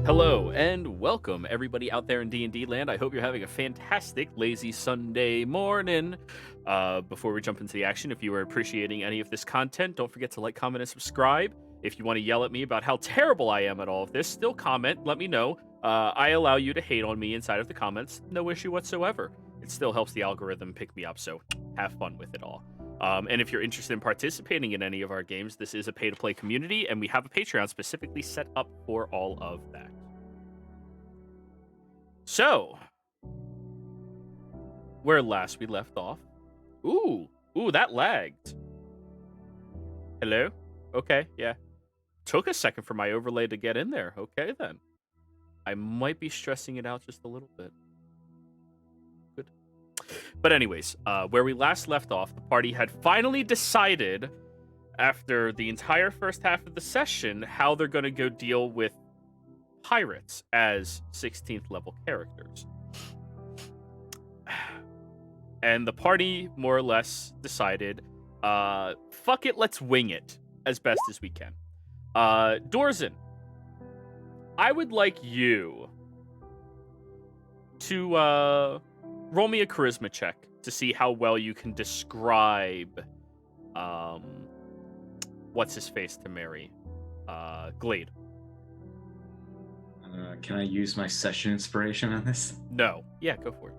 Hello and welcome everybody out there in D&D land. I hope you're having a fantastic lazy Sunday morning. Before we jump into the action, if you are appreciating any of this content, don't forget to like, comment, and subscribe. If you want to yell at me about how terrible I am at all of this, still comment, let me know. I allow you to hate on me inside of the comments, no issue whatsoever. It still helps the algorithm pick me up, so have fun with it all. And if you're interested in participating in any of our games, this is a pay-to-play community, and we have a Patreon specifically set up for all of that. So, where last we left off. Ooh, that lagged. Hello? Okay, yeah. Took a second for my overlay to get in there. Okay, then. I might be stressing it out just a little bit. Good. But anyways, where we last left off, the party had finally decided, after the entire first half of the session, how they're going to go deal with pirates as 16th level characters. And the party more or less decided, fuck it, let's wing it as best as we can. Dorsen, I would like you to roll me a charisma check to see how well you can describe what's his face to Mary, Glade. Can I use my session inspiration on this? No. Yeah, go for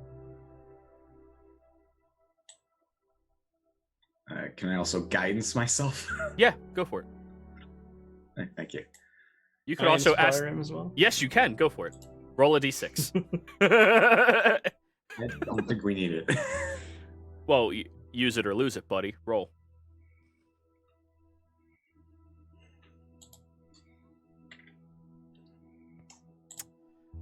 it. Can I also guidance myself? Yeah, go for it. Thank you. You could also ask him as well. Yes, you can. Go for it. Roll a d6. I don't think we need it. Well, use it or lose it, buddy. Roll.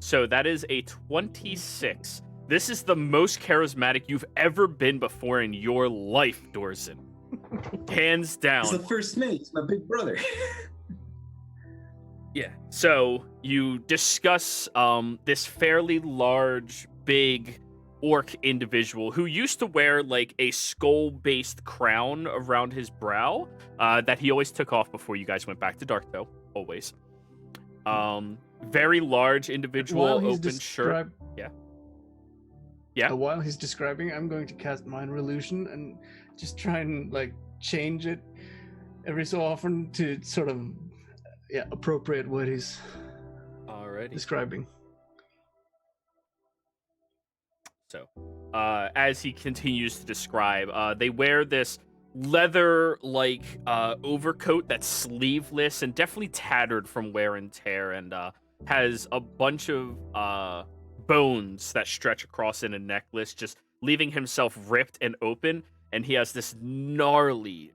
So that is a 26. This is the most charismatic you've ever been before in your life, Dorsen. Hands down. He's the first mate. He's my big brother. Yeah. So you discuss this fairly large, big orc individual who used to wear like a skull-based crown around his brow that he always took off before you guys went back to Darktow. Always. Very large individual, open shirt. Yeah. Yeah. While he's describing, I'm going to cast Minor Illusion and just try and like change it every so often to sort of appropriate what he's describing. So, as he continues to describe, they wear this leather-like overcoat that's sleeveless and definitely tattered from wear and tear, and has a bunch of bones that stretch across in a necklace, just leaving himself ripped and open. And he has this gnarly,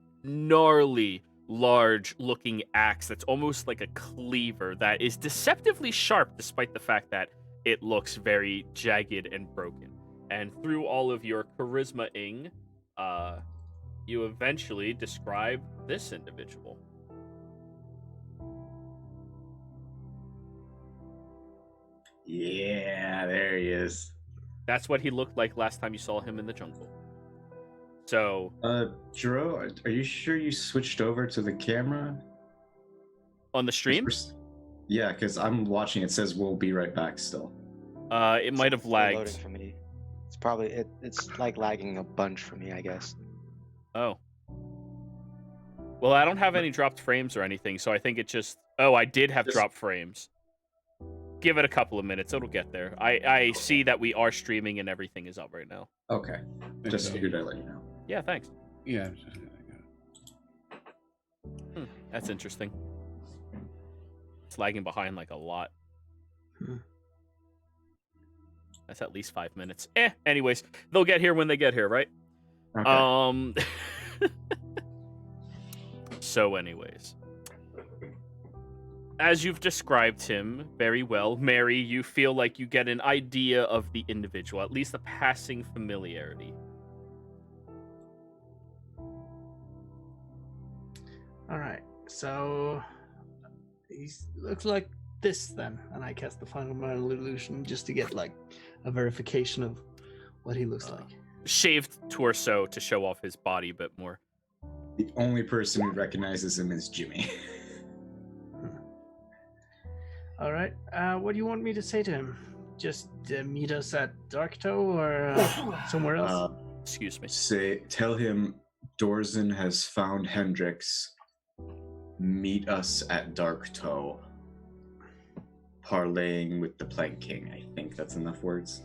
large-looking axe that's almost like a cleaver that is deceptively sharp, despite the fact that it looks very jagged and broken. And through all of your charisma-ing, you eventually describe this individual. Yeah, there he is. That's what he looked like last time you saw him in the jungle. So, Jero, are you sure you switched over to the camera? On the stream? Yeah, because I'm watching. It says we'll be right back still. It might have lagged. Loading for me. It's probably, it's like lagging a bunch for me, I guess. Oh. Well, I don't have any dropped frames or anything, so I think it just... Oh, I did have dropped frames. Give it a couple of minutes. It'll get there. I see that we are streaming and everything is up right now. Okay. Just figured I'd let you know. Yeah, thanks. Yeah. That's interesting. It's lagging behind like a lot. That's at least 5 minutes. Anyways, they'll get here when they get here, right? Okay. So anyways. As you've described him very well, Mary, you feel like you get an idea of the individual, at least a passing familiarity. All right, so he looks like this then, and I cast the final Minor Illusion just to get like a verification of what he looks like. Shaved torso to show off his body a bit more. The only person who recognizes him is Jimmy. All right. What do you want me to say to him? Just meet us at Darktoe or somewhere else? Excuse me. Tell him Dorsen has found Hendrix. Meet us at Darktoe. Parlaying with the Plague King. I think that's enough words.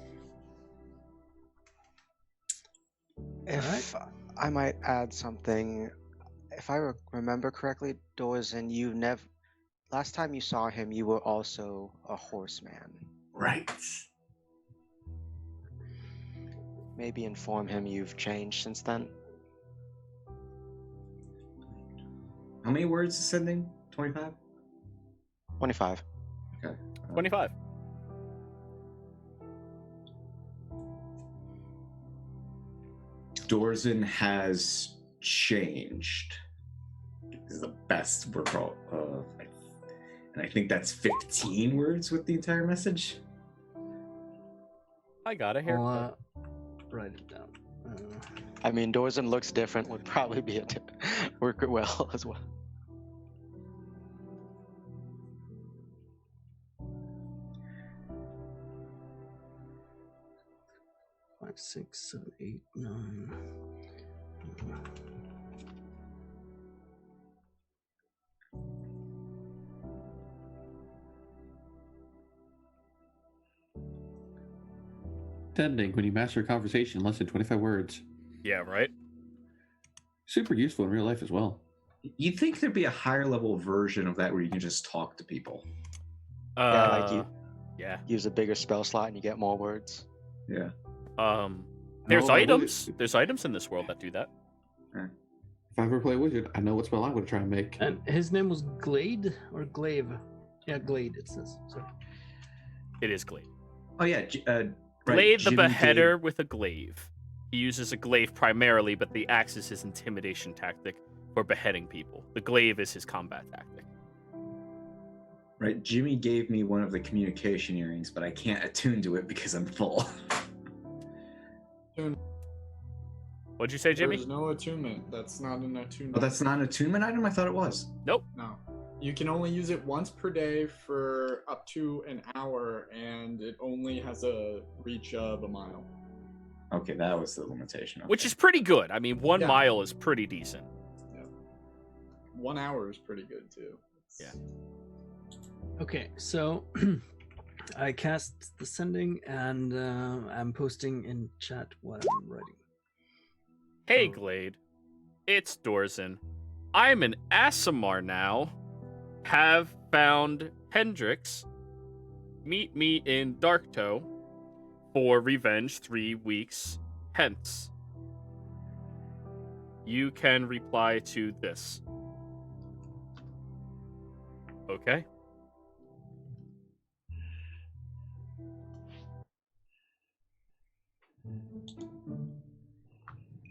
If I might add something, if I remember correctly, Dorsen, last time you saw him, you were also a horseman. Right. Maybe inform him you've changed since then. How many words is sending? 25? 25. Okay. 25. Dorsen has changed. This is the best recall of, and I think that's 15 words with the entire message. I got a haircut. I'll write it down. I mean, Dorsen looks different would probably be work well as well. 5, 6, 7, 8, 9. Sending when you master a conversation in less than 25 words. Yeah, right? Super useful in real life as well. You'd think there'd be a higher level version of that where you can just talk to people. Yeah. Use a bigger spell slot and you get more words. Yeah. There's No, I items. would- There's items in this world that do that. If I ever play Wizard, I know what spell I would try and make. And his name was Glade or Glaive? Yeah, Glade, it says. Sorry. It is glaive. Oh yeah. Right, Glaive the Jimmy beheader with a glaive. He uses a glaive primarily, but the axe is his intimidation tactic for beheading people. The glaive is his combat tactic. Right, Jimmy gave me one of the communication earrings, but I can't attune to it because I'm full. What'd you say, Jimmy? There's no attunement. That's not an attunement. Oh, that's not an attunement item? I thought it was. Nope. No. You can only use it once per day for up to an hour, and it only has a reach of a mile. Okay, that was the limitation. Which Okay. is pretty good. I mean, 1 Yeah. mile is pretty decent. 1 hour is pretty good, too. Yeah. Okay, so I cast the sending and I'm posting in chat what I'm writing. Hey, Glade. It's Dorsen. I'm an Aasimar now. Have found Hendrix. Meet me in Darktoe for revenge 3 weeks hence. You can reply to this. Okay.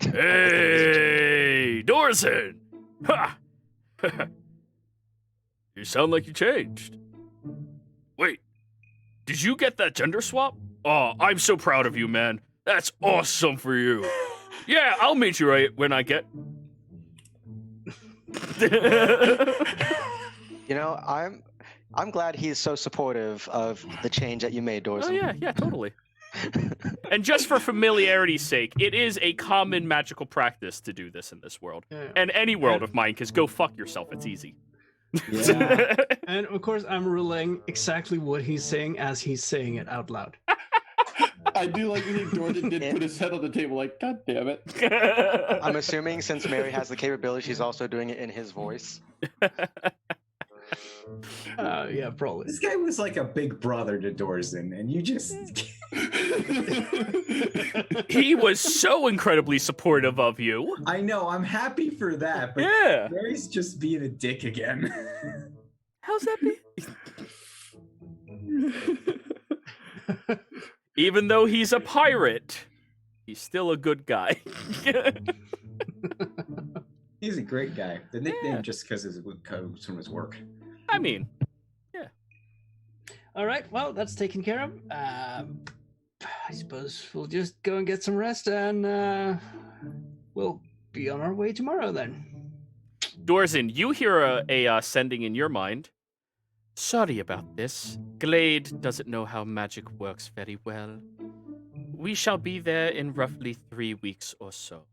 Hey, Dorsen! Ha! You sound like you changed. Wait, did you get that gender swap? Oh, I'm so proud of you, man. That's awesome for you. Yeah, I'll meet you right when I get. You know, I'm glad he's so supportive of the change that you made, Dorsen. Oh yeah, totally. And just for familiarity's sake, it is a common magical practice to do this in this world. Yeah. And any world of mine, because go fuck yourself, it's easy. Yeah. And of course, I'm relaying exactly what he's saying as he's saying it out loud. I do like when Dorsen did put his head on the table like, God damn it. I'm assuming since Mary has the capability, she's also doing it in his voice. Yeah, probably. This guy was like a big brother to Dorsen, and you just... He was so incredibly supportive of you. I know, I'm happy for that, but Yeah. Mary's just being a dick again. How's that be? Even though he's a pirate, he's still a good guy. He's a great guy. The nickname Yeah. just because it comes from his work. I mean, All right, well, that's taken care of. I suppose we'll just go and get some rest and we'll be on our way tomorrow then. Dorsen, you hear a sending in your mind Sorry about this. Glade doesn't know how magic works very well. We shall be there in roughly 3 weeks or so.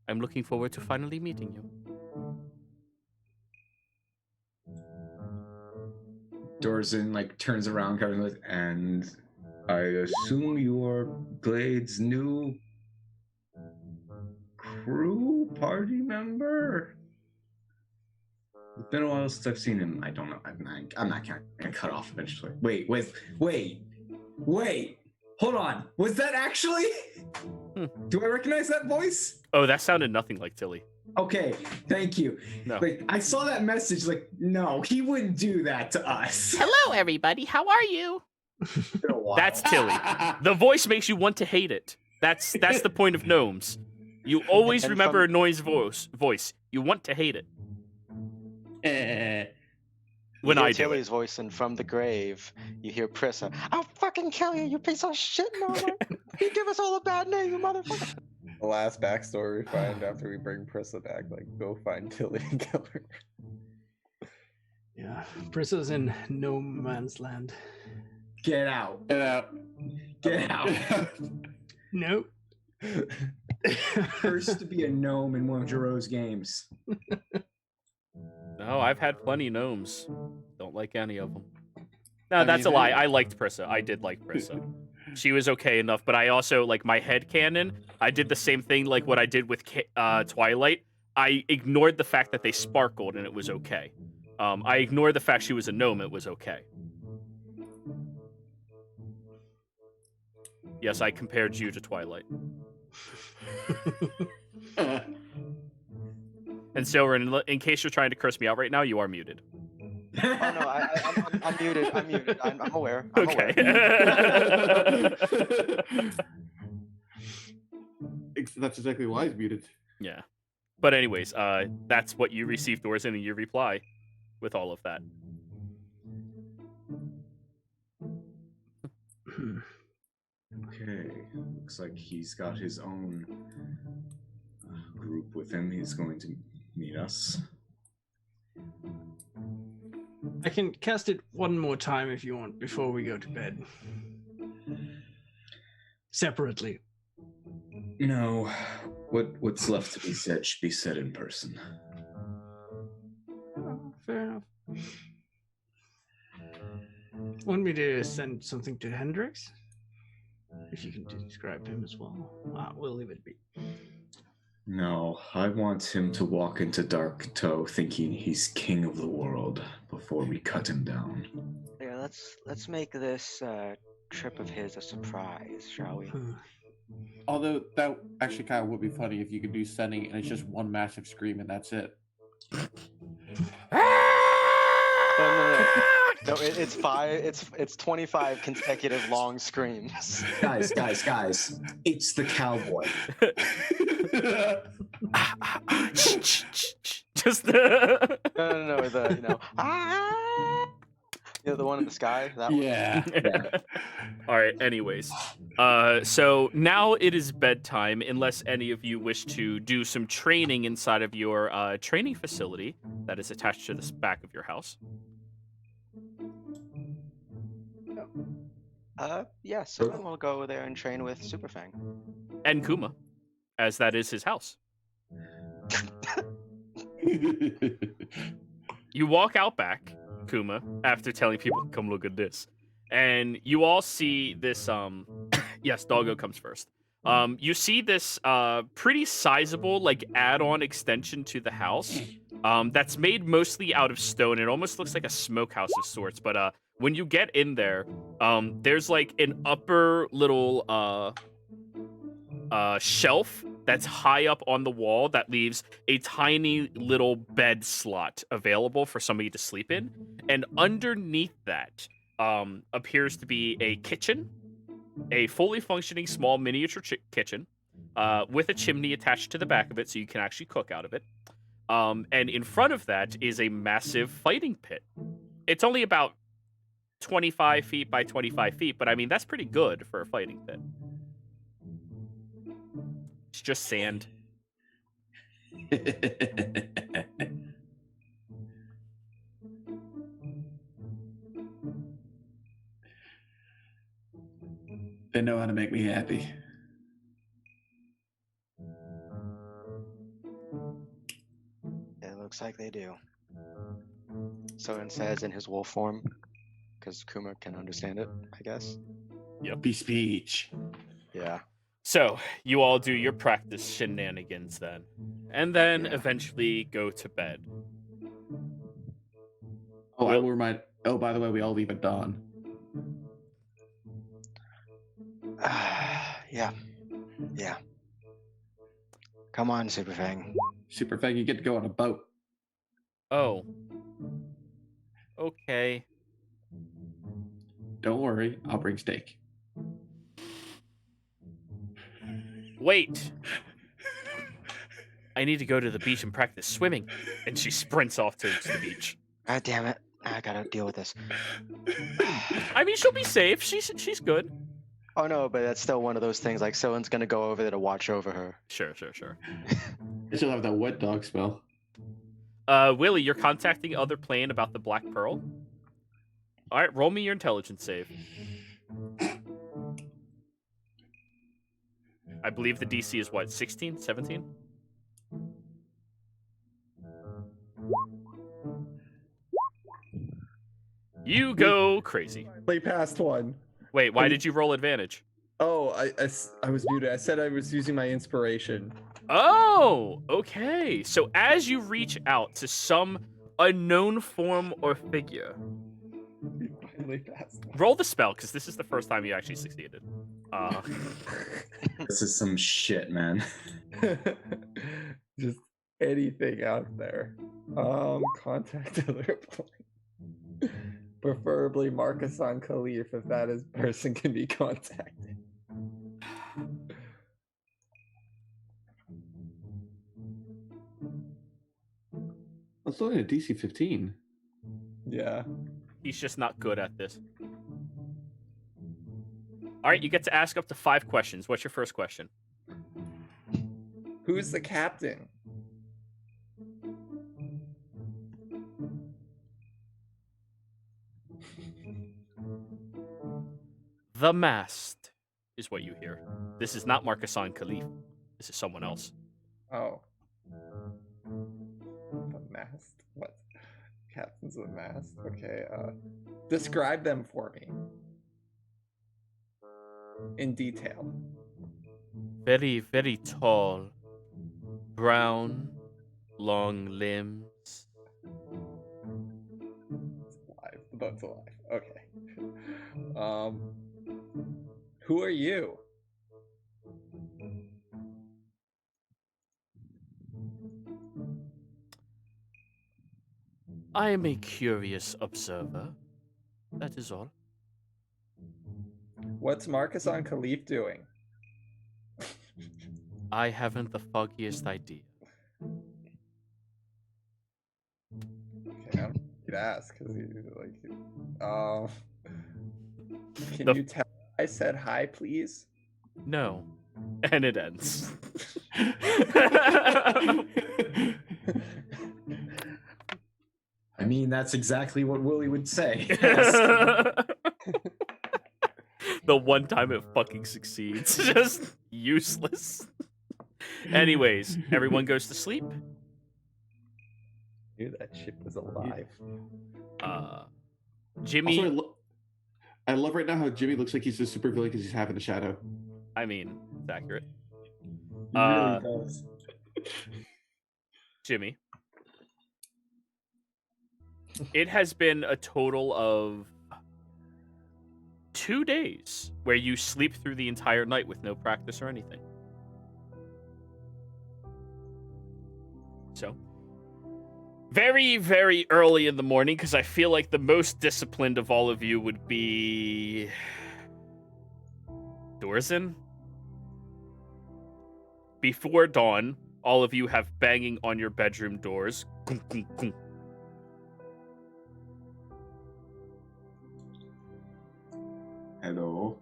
I'm looking forward to finally meeting you. Dorsen like turns around, kind of like, and I assume you're Glade's new crew party member. It's been a while since I've seen him. I don't know. I'm not gonna cut off eventually. Wait. Hold on. Was that actually? Do I recognize that voice? Oh, that sounded nothing like Tilly. Okay, thank you. No. Like, I saw that message, like, no, he wouldn't do that to us. Hello, everybody. How are you? It's been a while. That's Tilly. The voice makes you want to hate it. That's the point of gnomes. You always And remember from- a noise voice. You want to hate it. When you hear I do Tilly's it. voice, and from the grave, you hear Prissa. I'll fucking kill you, you piece of shit, Norman. You give us all a bad name, you motherfucker. The last backstory we find after we bring Prissa back, like, go find Tilly and kill her. Yeah, Prissa's in no man's land. Get out. Get out. Get out. Nope. Cursed to be a gnome in one of Jiro's games. No, I've had plenty of gnomes. Don't like any of them. No, I that's mean, a lie. I liked Prissa. I did like Prissa. She was okay enough, but I also, like, my headcanon, I did the same thing like what I did with Twilight. I ignored the fact that they sparkled and it was okay. I ignored the fact she was a gnome, it was okay. Yes, I compared you to Twilight. And Silver, in case you're trying to curse me out right now, you are muted. Oh no, I'm muted. I'm muted. I'm aware. I'm Okay. aware. That's exactly why he's muted. Yeah. But anyways, that's what you received, Dorsen, and you reply with all of that. Okay, looks like he's got his own group with him. He's going to meet us. I can cast it one more time if you want before we go to bed. Separately. No, what's left to be said should be said in person. Oh, fair enough. Want me to send something to Hendrix? If you can describe him as well. We'll leave it be. No, I want him to walk into Dark Toe thinking he's king of the world before we cut him down. Yeah, let's make this trip of his a surprise, shall we? Although that actually kind of would be funny if you could do sending and it's just one massive scream and that's it. No, it's 25 consecutive long screams. Guys, it's the cowboy. Just No, the one in the sky. That one. Yeah. All right, anyways. So now it is bedtime, unless any of you wish to do some training inside of your training facility that is attached to the back of your house. Yeah, so then we'll go there and train with Superfang. And Kuma, as that is his house. You walk out back, Kuma, after telling people, come look at this. And you all see this, yes, Doggo comes first. You see this pretty sizable, like, add-on extension to the house that's made mostly out of stone. It almost looks like a smokehouse of sorts, but when you get in there, there's, like, an upper little shelf that's high up on the wall that leaves a tiny little bed slot available for somebody to sleep in. And underneath that appears to be a kitchen, a fully functioning small miniature kitchen with a chimney attached to the back of it so you can actually cook out of it. And in front of that is a massive fighting pit. It's only about 25 feet by 25 feet, but I mean, that's pretty good for a fighting pit. It's just sand. They know how to make me happy. It looks like they do. Soren says in his wolf form, because Kuma can understand it, I guess. Be speech. Yeah. So, you all do your practice shenanigans then. And then Yeah. eventually go to bed. Oh, I will remind. Oh, by the way, we all leave at dawn. Yeah. Yeah. Come on, Superfang. Super Fang, you get to go on a boat. Oh. Okay. Don't worry, I'll bring steak. Wait. I need to go to the beach and practice swimming. And she sprints off to the beach. God damn it. I gotta deal with this. I mean, she'll be safe. She's good. Oh no, but that's still one of those things, like someone's gonna go over there to watch over her. Sure. I still have that wet dog spell. Willie, you're contacting other plane about the Black Pearl. All right, roll me your intelligence save. I believe the DC is what, 16, 17? You go crazy. Way past one. Wait, why did you roll advantage? Oh, I was muted. I said I was using my inspiration. Oh, okay. So as you reach out to some unknown form or figure, We finally passed one. roll the spell, because this is the first time you actually succeeded. This is some shit, man. Just anything out there. Contact other point. Preferably Marcus on Khalif if that is person can be contacted. Let's look at a DC 15. Yeah. He's just not good at this. All right, you get to ask up to 5 questions. What's your first question? Who's the captain? The mast is what you hear. This is not Marcus Khalif. This is someone else. Oh. The mast? What? Captains of the mast? Okay, describe them for me. In detail. Very, very tall. Brown. Long limbs. It's alive. The boat's alive. Okay. Who are you? I am a curious observer. That is all. What's Marcus on Khalif doing? I haven't the foggiest idea. Okay, I don't could ask because can The- you tell I said hi, please? No. And it ends. I mean, that's exactly what Willie would say. The one time it fucking succeeds. Just useless. Anyways, everyone goes to sleep. Knew that ship was alive. Jimmy, Also, I love right now how Jimmy looks like he's a super villain because he's having a shadow. I mean, it's accurate. He really does. Jimmy. It has been a total of 2 days where you sleep through the entire night with no practice or anything. So, very, very early in the morning, because I feel like the most disciplined of all of you would be Dorsen. Before dawn, all of you have banging on your bedroom doors. Kum, kum, kum. Hello.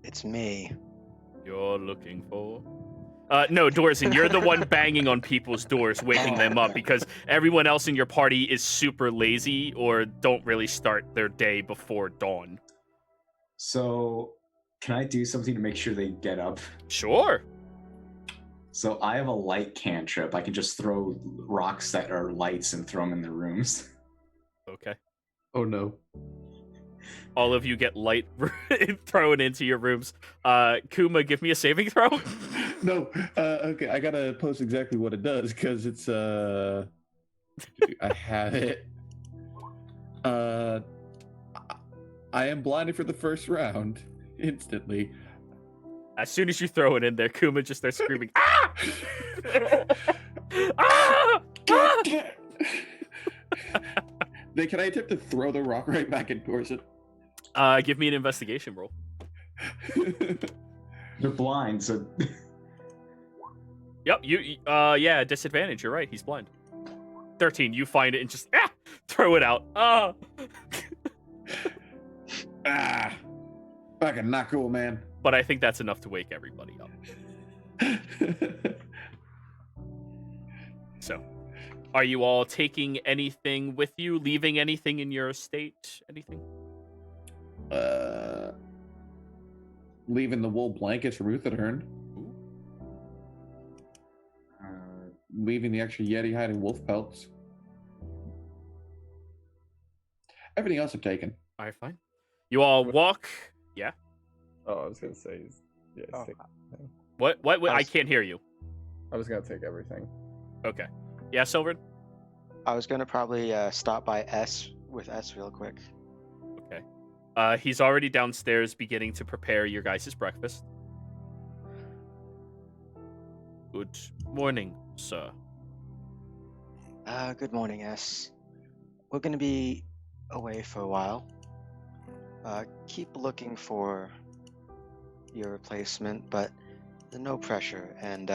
It's me. You're looking for... no, Dorsen, you're the one banging on people's doors, waking them up, because everyone else in your party is super lazy or don't really start their day before dawn. So, can I do something to make sure they get up? Sure. So I have a light cantrip. I can just throw rocks that are lights and throw them in their rooms. Okay. Oh no. All of you get light thrown into your rooms. Kuma, give me a saving throw. No. Okay, I gotta post exactly what it does because it's I have it. I am blinded for the first round instantly. As soon as you throw it in there, Kuma just starts screaming, "Ah! Ah! Ah!" Then can I attempt to throw the rock right back in Dorsen? Give me an investigation roll. They're blind, so Yep, yeah, disadvantage. You're right. He's blind. 13. You find it and just throw it out. Ah. Fucking not cool, man. But I think that's enough to wake everybody up. So, are you all taking anything with you? Leaving anything in your estate? Anything? Leaving the wool blankets from Uthadern. Leaving the extra Yeti hide and wolf pelts. Everything else I'm taking. All right, fine. You all walk. Yeah. Oh, I was gonna say, he's Oh. taking everything. What? I can't hear you. I was gonna take everything. Okay. Yeah, Silvered? I was gonna probably stop by with S real quick. Okay. He's already downstairs beginning to prepare your guys' breakfast. Good morning, sir. Good morning, S. We're gonna be away for a while. Keep looking for your replacement, but no pressure. And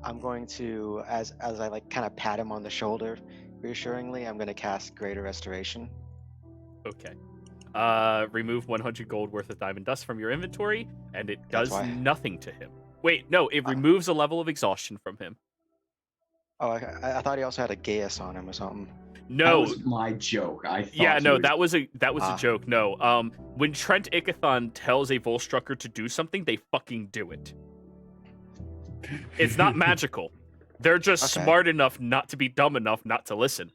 I'm going to, as I like kind of pat him on the shoulder reassuringly, I'm going to cast Greater Restoration. Okay. Remove 100 gold worth of diamond dust from your inventory, and it does That's why. nothing to him. Wait, no, it removes a level of exhaustion from him. Oh, I thought he also had a Gaius on him or something. that No. was my joke. I thought Yeah, he no, was- that was a joke. No. When Trent Ikathon tells a Volstrucker to do something, they fucking do it. It's not magical. They're just Okay. smart enough not to be dumb enough not to listen.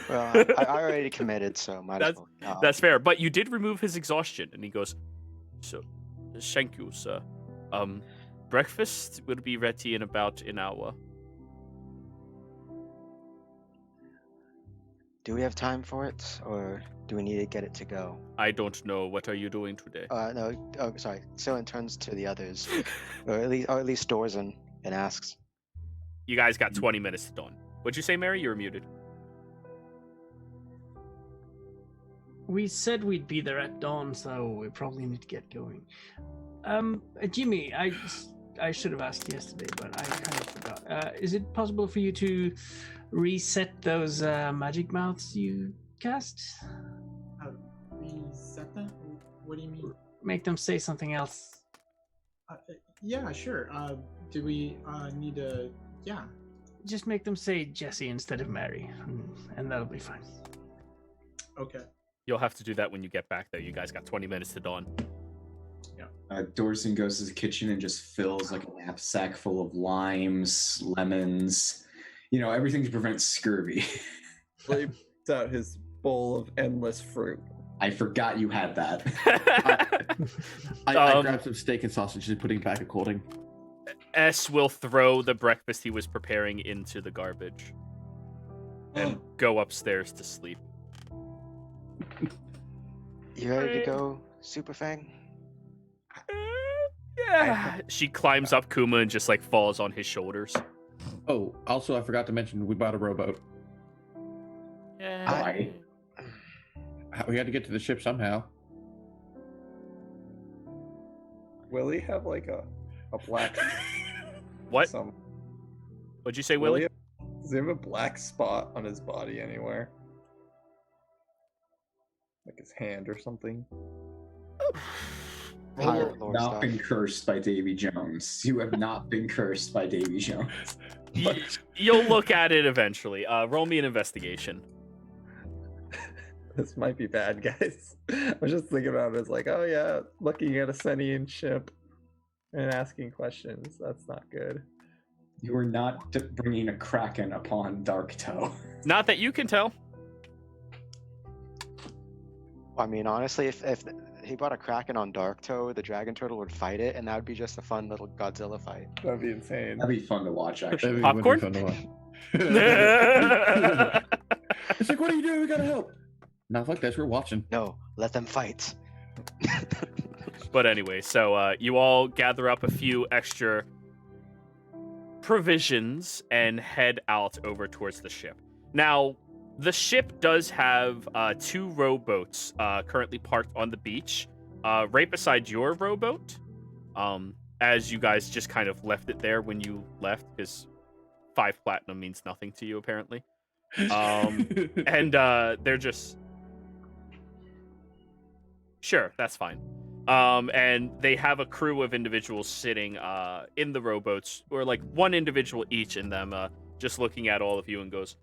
Well, I already committed, so might as well. That's fair. But you did remove his exhaustion, and he goes, "So, thank you, sir. Breakfast will be ready in about an hour." Do we have time for it, or do we need to get it to go? I don't know. What are you doing today? No. Oh, sorry. Sylvan turns to the others, or at least Dorsen, and asks, You guys got 20 minutes to dawn. What'd you say, Mary? You were muted. We said we'd be there at dawn, so we probably need to get going. Jimmy, I should have asked yesterday, but I kind of forgot. Is it possible for you to reset those magic mouths you cast? Reset that? What do you mean? Make them say something else. Yeah, sure. Do we need to? Yeah. Just make them say Jesse instead of Mary, and that'll be fine. Okay. You'll have to do that when you get back, though. You guys got 20 minutes to dawn. Dorsen goes to the kitchen and just fills like a knapsack full of limes, lemons, everything to prevent scurvy. Flips out his bowl of endless fruit. I forgot you had that. I grabbed some steak and sausage and putting back a colding. S will throw the breakfast he was preparing into the garbage and go upstairs to sleep. "You ready to go, Superfang?" Yeah. She climbs up Kuma and just falls on his shoulders. Oh, also I forgot to mention we bought a rowboat. Why? We had to get to the ship somehow. Will he have like a black? What? Some, What'd you say, will Willie? does he have a black spot on his body anywhere? Like his hand or something? You Higher have lore not stuff. been cursed by Davy Jones. You have not been cursed by Davy Jones. You'll look at it eventually. Roll me an investigation. This might be bad, guys. I was just thinking about it as like, oh yeah, looking at a sentient ship and asking questions. That's not good. You are not bringing a kraken upon Dark Toe. Not that you can tell. I mean, honestly, if he brought a kraken on Dark Toe, the dragon turtle would fight it, and that would be just a fun little Godzilla fight. That'd be insane. That'd be fun to watch, actually. That'd be Popcorn? fun to watch. It's like, what are you doing? We gotta help. Nah, fuck this. We're watching. No, let them fight. But anyway, so you all gather up a few extra provisions and head out over towards the ship. Now, the ship does have 2 rowboats currently parked on the beach, right beside your rowboat, as you guys just kind of left it there when you left, because 5 platinum means nothing to you, apparently. And they're just... Sure, that's fine. And they have a crew of individuals sitting in the rowboats, or like one individual each in them, just looking at all of you and goes,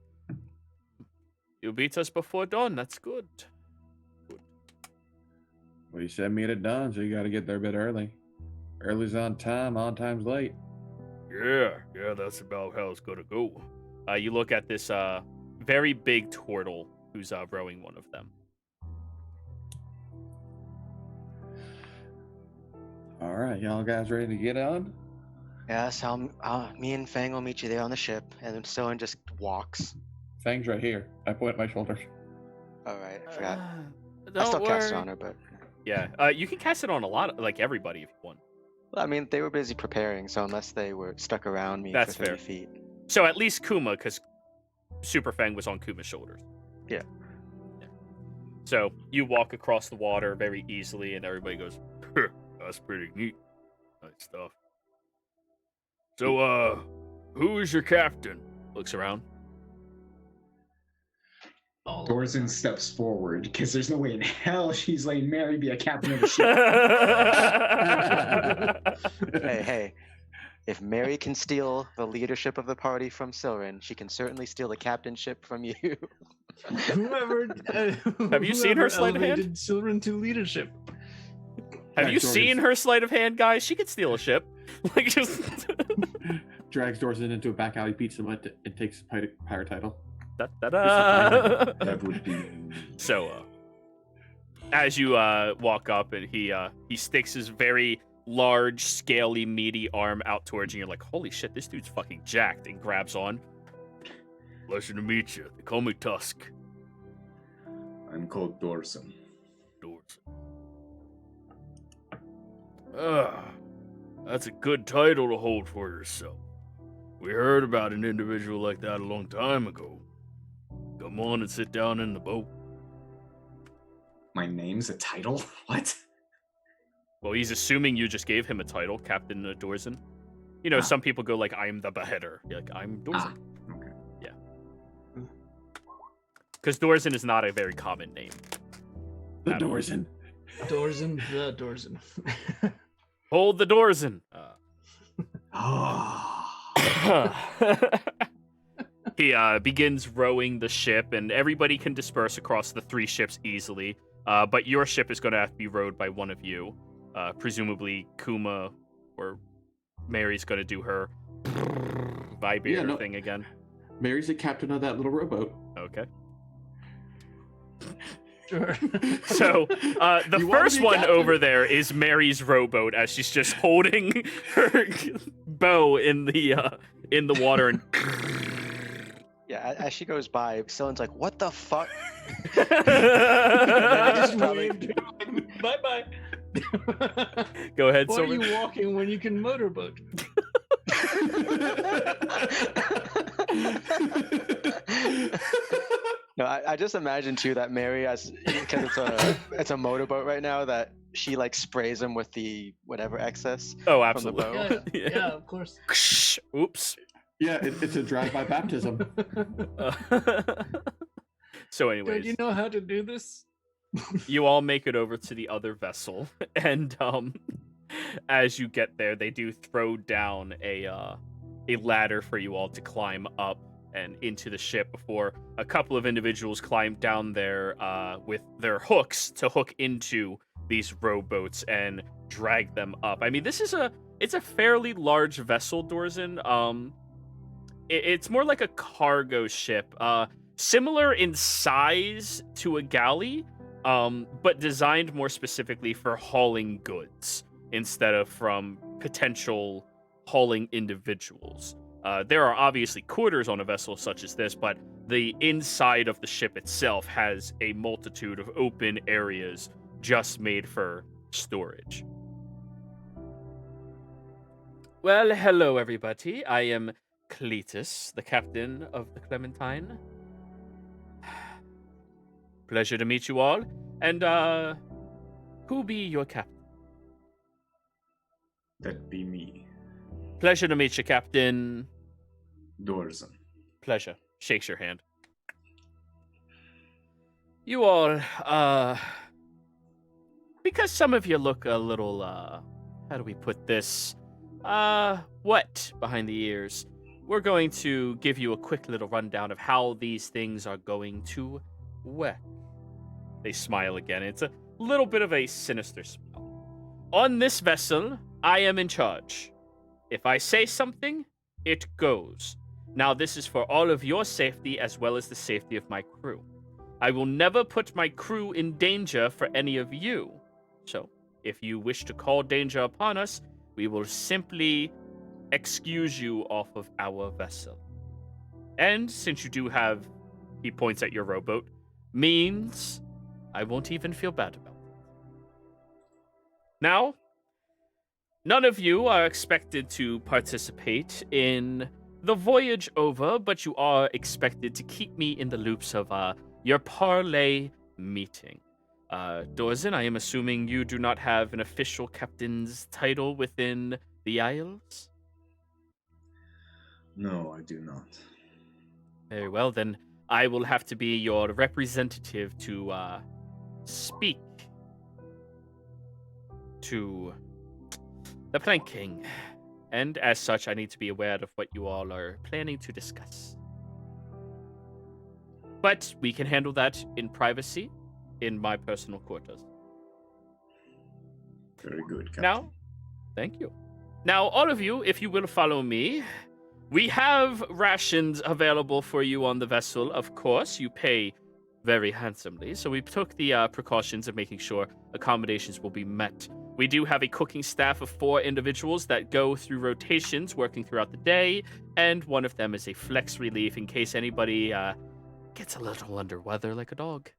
"You beat us before dawn, that's good." Well, you said meet at dawn, so you gotta get there a bit early. Early's on time, on time's late. Yeah, that's about how it's gonna go. You look at this very big turtle who's rowing one of them. All right, y'all guys ready to get on? Yes, me and Fang will meet you there on the ship, and then Soren just walks. Fang's right here. I point at my shoulders. All right, I forgot. I Don't still cast it worry. on her, but Yeah, you can cast it on a lot of, like, everybody if you want. well, I mean, they were busy preparing, so unless they were stuck around me That's for 30 fair. feet. So at least Kuma, because Super Fang was on Kuma's shoulders. Yeah. So you walk across the water very easily, and everybody goes, "That's pretty neat. Nice stuff." So, who is your captain? Looks around. Dorsen steps forward, because there's no way in hell she's letting Mary be a captain of the ship. Hey, if Mary can steal the leadership of the party from Silren, she can certainly steal the captainship from you. Whoever Have you seen her whoever sleight of hand? elevated Silren to leadership. Have you Drags seen Dorsen- her sleight of hand, guys? She could steal a ship. Like, just... Drags Dorsen into a back alley, beats him up, and takes the pirate title. Da-da-da. That would be... So, as you walk up, and he sticks his very large, scaly, meaty arm out towards you, and you're like, "Holy shit, this dude's fucking jacked," and grabs on. "Pleasure to meet you. They call me Tusk." I'm called Dorsen. That's a good title to hold for yourself. We heard about an individual like that a long time ago. Come on and sit down in the boat. My name's a title? What? Well, he's assuming you just gave him a title, Captain Dorsen. You know, some people go like, "I'm the beheader." You're like, "I'm Dorsen." Okay. Because Dorsen is not a very common name. The Dorsen. Dorsen, the Dorsen. Hold the Dorsen. He begins rowing the ship, and everybody can disperse across the 3 ships easily. But your ship is going to have to be rowed by one of you. Presumably Kuma or Mary's going to do her vibrator thing again. Mary's the captain of that little rowboat. Okay. Sure. So the You wanna first be one captain? over there is Mary's rowboat, as she's just holding her bow in the water and Yeah, as she goes by, Silren's like, "What the fuck?" I just Probably- waved. Bye bye. Go ahead, Why are Silver. you walking when you can motorboat? No, I just imagine too that Mary, because it's a motorboat right now, that she like sprays him with the whatever excess. Oh, from the bow. absolutely. Yeah, of course. Oops. Yeah, it's a drive-by baptism. So, Don't anyways, you know how to do this? you all make it over to the other vessel, and as you get there, they do throw down a ladder for you all to climb up and into the ship before a couple of individuals climb down there with their hooks to hook into these rowboats and drag them up. I mean, it's a fairly large vessel, Dorsen. It's more like a cargo ship, similar in size to a galley, but designed more specifically for hauling goods instead of from potential hauling individuals. There are obviously quarters on a vessel such as this, but the inside of the ship itself has a multitude of open areas just made for storage. Well, hello everybody. I am Cletus, the captain of the Clementine. Pleasure to meet you all. And, who be your captain? That'd be me, Pleasure to meet you, Captain. Dorsen. Pleasure. Shakes your hand. You all, because some of you look a little, how do we put this? Wet behind the ears. We're going to give you a quick little rundown of how these things are going to work. They smile again. It's a little bit of a sinister smile. On this vessel, I am in charge. If I say something, it goes. Now, this is for all of your safety as well as the safety of my crew. I will never put my crew in danger for any of you. So, if you wish to call danger upon us, we will simply excuse you off of our vessel. And since you do have, he points at your rowboat, means I won't even feel bad about it. Now, none of you are expected to participate in the voyage over, but you are expected to keep me in the loops of your parlay meeting. Dorsen, I am assuming you do not have an official captain's title within the Isles? No, I do not. Very well, then I will have to be your representative to speak to the Plank King. And as such, I need to be aware of what you all are planning to discuss. But we can handle that in privacy in my personal quarters. Very good, Captain. Now, thank you. Now, all of you, if you will follow me, we have rations available for you on the vessel. Of course, you pay very handsomely, so we took the precautions of making sure accommodations will be met. We do have a cooking staff of 4 individuals that go through rotations, working throughout the day, and one of them is a flex relief in case anybody gets a little under weather like a dog.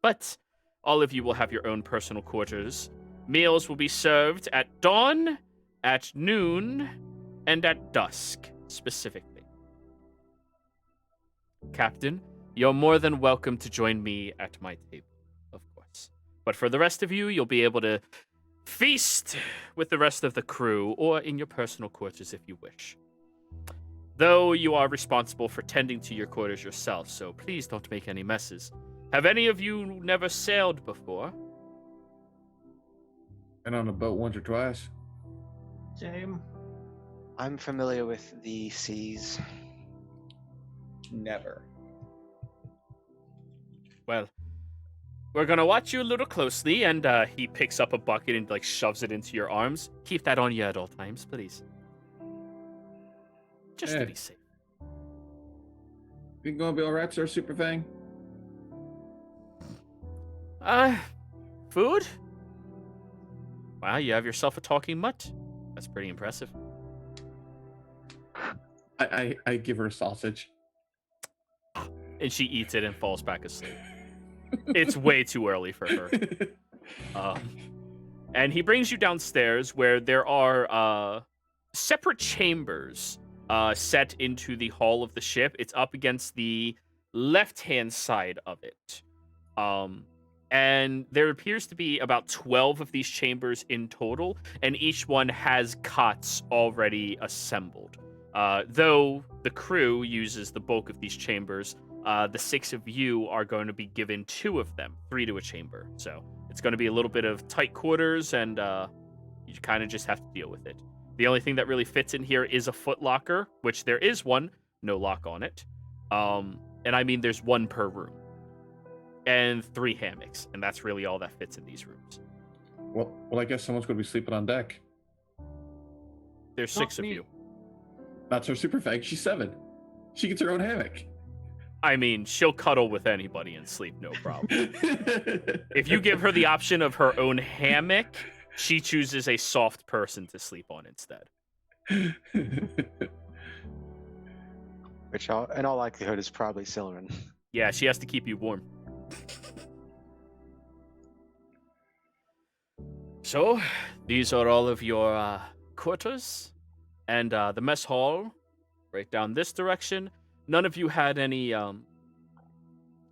But all of you will have your own personal quarters. Meals will be served at dawn, at noon, and at dusk, specifically. Captain, you're more than welcome to join me at my table, of course. But for the rest of you, you'll be able to feast with the rest of the crew, or in your personal quarters if you wish. Though you are responsible for tending to your quarters yourself, so please don't make any messes. Have any of you never sailed before? Been on a boat once or twice. Same. I'm familiar with the seas. Never. Well, we're gonna watch you a little closely, and he picks up a bucket and like shoves it into your arms. Keep that on you at all times, please. Just to be safe. You gonna be alright, sir, Super Fang? Food? Wow, you have yourself a talking mutt. That's pretty impressive. I give her a sausage. And she eats it and falls back asleep. It's way too early for her. And he brings you downstairs where there are separate chambers set into the hull of the ship. It's up against the left-hand side of it. And there appears to be about 12 of these chambers in total, and each one has cots already assembled. Though the crew uses the bulk of these chambers, the 6 of you are going to be given 2 of them, 3 to a chamber. So it's going to be a little bit of tight quarters, and you kind of just have to deal with it. The only thing that really fits in here is a footlocker, which there is one no lock on it. And I mean there's one per room. And 3 hammocks, and that's really all that fits in these rooms. Well, I guess someone's going to be sleeping on deck. There's Not 6 of me. you. That's her super fag. She's 7. She gets her own hammock. I mean, she'll cuddle with anybody and sleep, no problem. If you give her the option of her own hammock, she chooses a soft person to sleep on instead. Which, in all likelihood, is probably Silren. Yeah, she has to keep you warm. So, these are all of your quarters, and the mess hall, right down this direction. None of you had any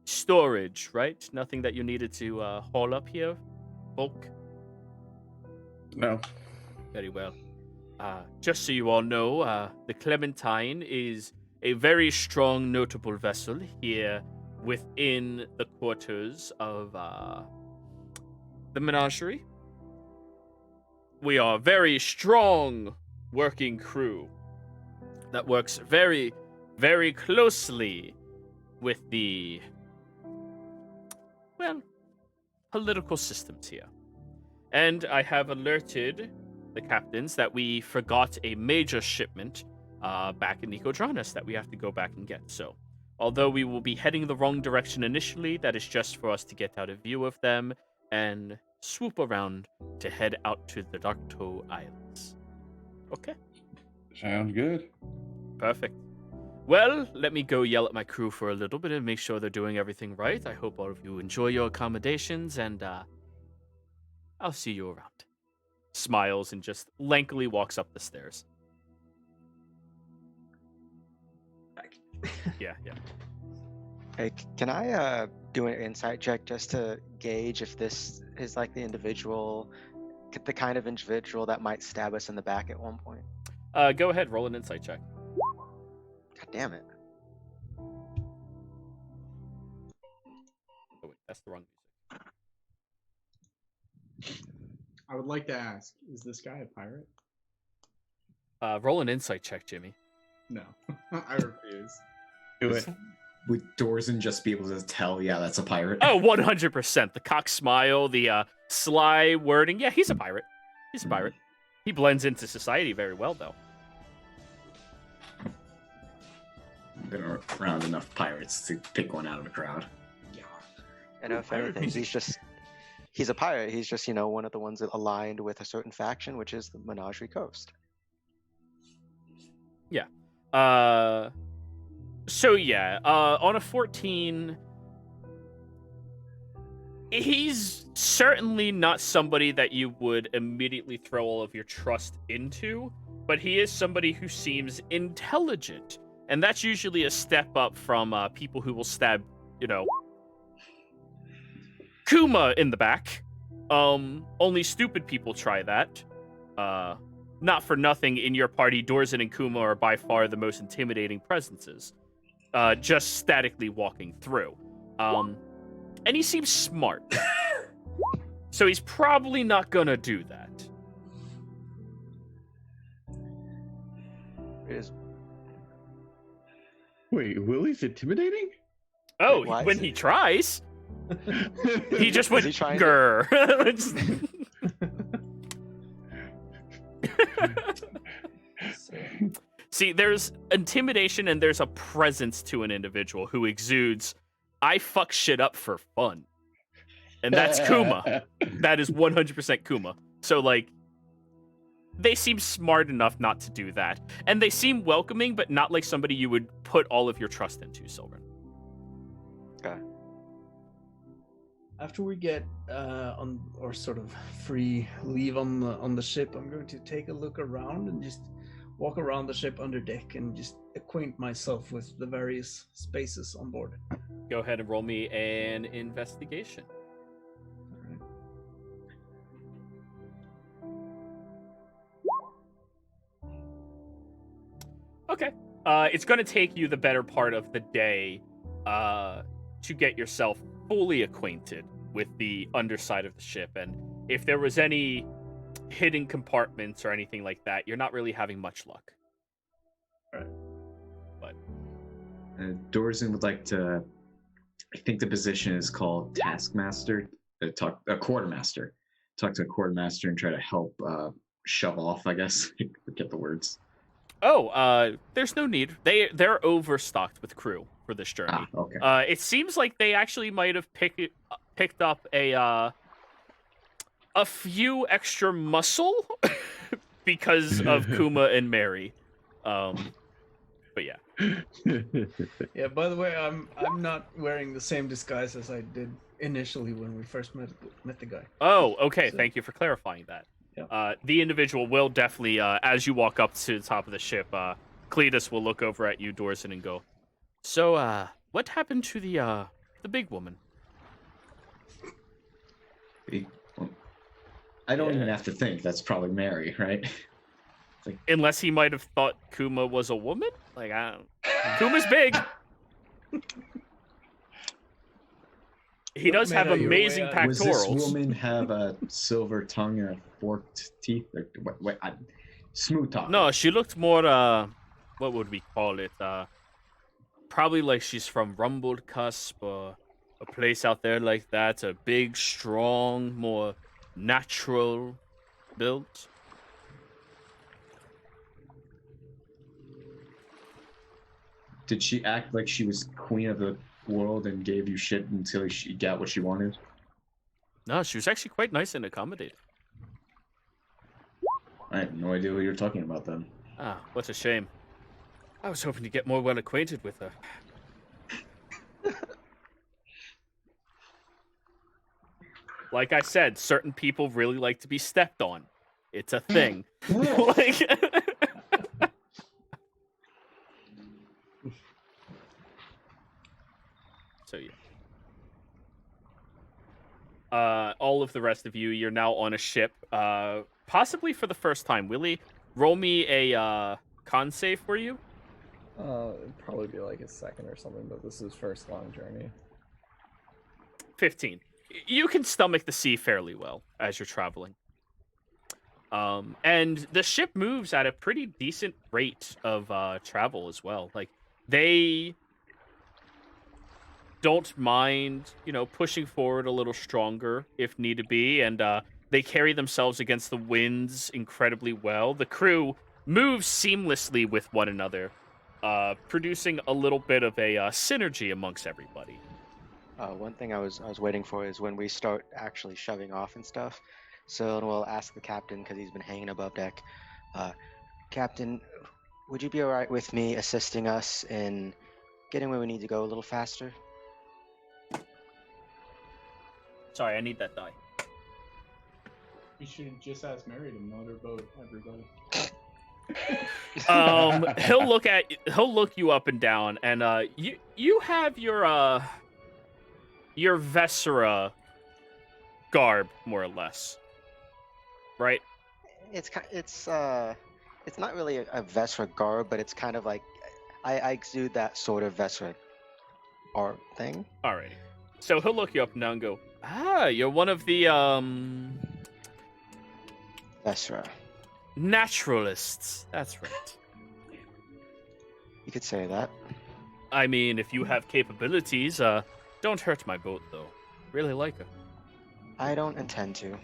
storage, right? Nothing that you needed to haul up here, bulk? No. Very well. Just so you all know, the Clementine is a very strong, notable vessel here within the quarters of the menagerie. We are a very strong working crew that works very, very closely with the, well, political systems here. And I have alerted the captains that we forgot a major shipment back in Nicodranus that we have to go back and get. So, although we will be heading the wrong direction initially, that is just for us to get out of view of them and swoop around to head out to the Darktoe Islands. Okay? Sounds good. Perfect. Well, let me go yell at my crew for a little bit and make sure they're doing everything right. I hope all of you enjoy your accommodations, and I'll see you around. Smiles and just lankily walks up the stairs. Yeah. Hey, can I do an insight check just to gauge if this is like the kind of individual that might stab us in the back at one point? Go ahead, roll an insight check. God damn it. Oh, wait, that's the wrong music. I would like to ask, is this guy a pirate? Roll an insight check, Jimmy. No, I refuse. Do it. Would Dorsen just be able to tell, yeah, that's a pirate? Oh, 100%. The cock smile, the sly wording. Yeah, he's a pirate. He's a pirate. He blends into society very well, though. I've been around enough pirates to pick one out of a crowd. And if anything, he's a pirate. He's just, one of the ones that aligned with a certain faction, which is the Menagerie Coast. Yeah. So yeah, on a 14, he's certainly not somebody that you would immediately throw all of your trust into, but he is somebody who seems intelligent, and that's usually a step up from people who will stab, Kuma in the back. Only stupid people try that. Not for nothing, in your party, Dorsen and Kuma are by far the most intimidating presences. Just statically walking through. And he seems smart. So he's probably not gonna do that. Wait, Willie's intimidating? Oh, Wait, why when is he it- tries. He just went he trying to- grrr. See, there's intimidation and there's a presence to an individual who exudes, I fuck shit up for fun. And that's Kuma. That is 100% Kuma. So, they seem smart enough not to do that. And they seem welcoming, but not like somebody you would put all of your trust into, Silren. Okay. After we get on or sort of free leave on the ship, I'm going to take a look around and just walk around the ship under deck and just acquaint myself with the various spaces on board. Go ahead and roll me an investigation. Okay. It's going to take you the better part of the day to get yourself fully acquainted with the underside of the ship. And if there was any hidden compartments or anything like that, you're not really having much luck. Right. But Dorsen would like to. I think the position is called Taskmaster. Quartermaster. Talk to a quartermaster and try to help shove off. I guess I forget the words. Oh, there's no need. They're overstocked with crew for this journey. Ah, okay. It seems like they actually might have picked up a few extra muscle because of Kuma and Mary. But yeah. Yeah. By the way, I'm not wearing the same disguise as I did initially when we first met the guy. Oh, okay. So- Thank you for clarifying that. Yeah. The individual will definitely, as you walk up to the top of the ship, Cletus will look over at you, Dorsen, and go, "So, what happened to the big woman?" I don't even have to think. That's probably Mary, right? Unless he might have thought Kuma was a woman? Like, I don't... Kuma's big. He does have Meta, you're way amazing out. Was this pectorals. woman have a silver tongue and forked teeth? Smooth talk. No, she looked more, what would we call it? Probably like she's from Rumbled Cusp or a place out there like that. A big, strong, more natural build. Did she act like she was queen of the world and gave you shit until she got what she wanted? No, she was actually quite nice and accommodating. I have no idea what you're talking about then. Ah, what a shame. I was hoping to get more well acquainted with her. Like I said, certain people really like to be stepped on. It's a thing. Like... So yeah. All of the rest of you, you're now on a ship. Possibly for the first time. Willie, roll me a con save for you. It'd probably be like a second or something, but this is first long journey. 15. You can stomach the sea fairly well as you're traveling. And the ship moves at a pretty decent rate of travel as well. Like, they don't mind, pushing forward a little stronger if need to be, and they carry themselves against the winds incredibly well. The crew moves seamlessly with one another, producing a little bit of a synergy amongst everybody. One thing I was waiting for is when we start actually shoving off and stuff. So we'll ask the captain because he's been hanging above deck. Captain, would you be all right with me assisting us in getting where we need to go a little faster? Sorry, I need that die. You should just ask Mary to motorboat everybody. He'll look you up and down, and you have your Vesera garb, more or less, right? It's not really a Vesra garb, but it's kind of like I exude that sort of Vesra art thing. Alrighty. So he'll look you up and down and go, you're one of the Vesra. Naturalists. That's right. You could say that. I mean, if you have capabilities, don't hurt my boat, though. Really like her. I don't intend to.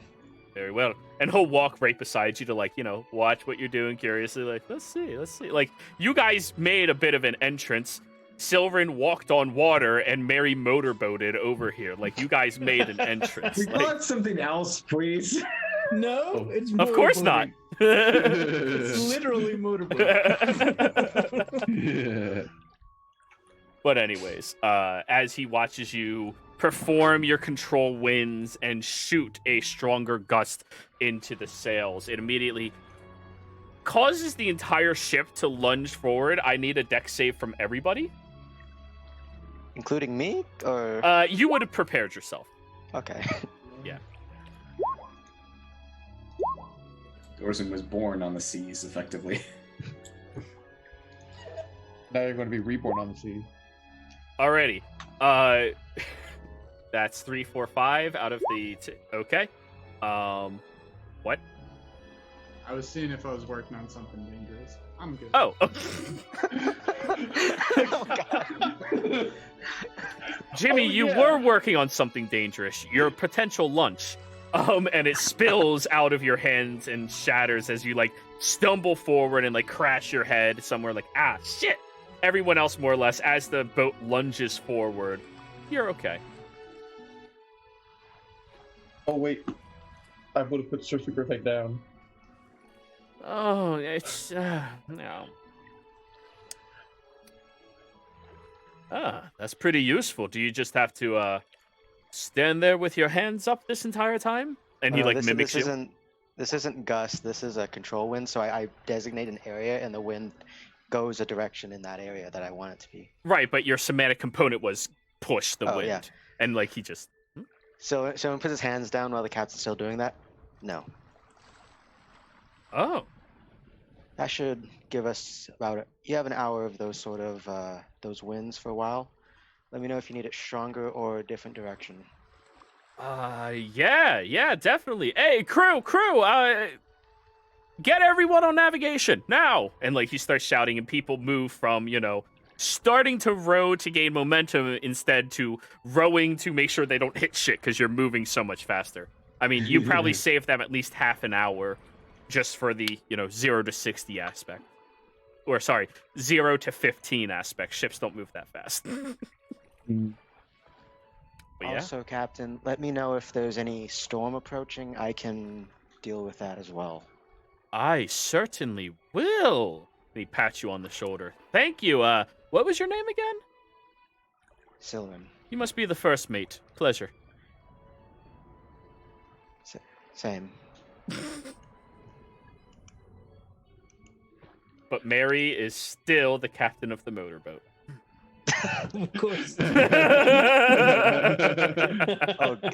Very well. And he'll walk right beside you to, watch what you're doing curiously. Like, let's see. Like, you guys made a bit of an entrance. Silverin walked on water, and Mary motorboated over here. Like, you guys made an entrance. We Like, want something else, please. No, it's of course not. motorboating. It's literally motorboating. But anyways, as he watches you perform your control winds and shoot a stronger gust into the sails, it immediately causes the entire ship to lunge forward. I need a deck save from everybody. Including me? Or You would have prepared yourself. okay. Yeah. Dorsen was born on the seas, effectively. Now you're going to be reborn on the sea. Alrighty. That's 3, 4, 5 out of the... Okay. What? I was seeing if I was working on something dangerous. I'm good. Oh. God. Jimmy, Oh, you yeah. were working on something dangerous. Your potential lunch. And it spills out of your hands and shatters as you like stumble forward and like crash your head somewhere like, ah, shit. Everyone else more or less, as the boat lunges forward, you're okay. Oh wait, I would have put Sorcery Protect down. Oh, it's no. That's pretty useful. Do you just have to stand there with your hands up this entire time? And he like mimics you. This isn't gust. This is a control wind. So I designate an area, and the wind goes a direction in that area that I want it to be. Right, but your somatic component was push the wind, yeah. and like he just. So someone puts his hands down while the captain's still doing that? No. Oh. That should give us you have an hour of those sort of, those winds for a while. Let me know if you need it stronger or a different direction. Yeah, definitely. Hey, crew, get everyone on navigation, now! And like he starts shouting and people move from, starting to row to gain momentum instead to rowing to make sure they don't hit shit because you're moving so much faster. I mean, you probably saved them at least half an hour just for the, 0 to 60 aspect. Or, sorry, 0 to 15 aspect. Ships don't move that fast. But yeah. Also, Captain, let me know if there's any storm approaching. I can deal with that as well. I certainly will. He pats you on the shoulder. Thank you. What was your name again? Sylvan. You must be the first mate. Pleasure. Same. But Mary is still the captain of the motorboat. Of course.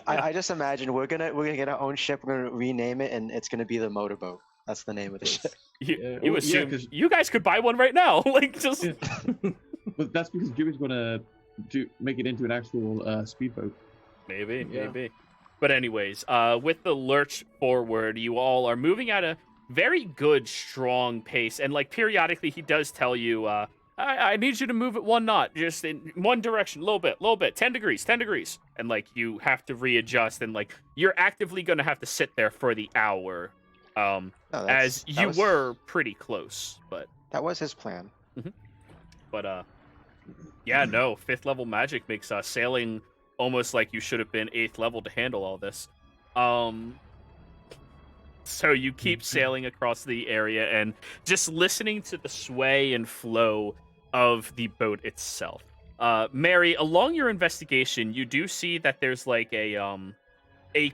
I just imagine we're gonna get our own ship. We're gonna rename it, and it's gonna be the motorboat. That's the name of the ship. You assume you guys could buy one right now, like just. Yeah. But that's because Jimmy's gonna make it into an actual speedboat. Maybe. But anyways, with the lurch forward, you all are moving at a very good, strong pace, and like periodically, he does tell you, I need you to move at 1 knot, just in one direction, a little bit, 10 degrees, and like you have to readjust, and like you're actively gonna have to sit there for the hour, as you were pretty close, but that was his plan. But yeah, no, 5th level magic makes sailing almost like you should have been 8th level to handle all this. So you keep sailing across the area and just listening to the sway and flow of the boat itself. Mary, along your investigation, you do see that there's like a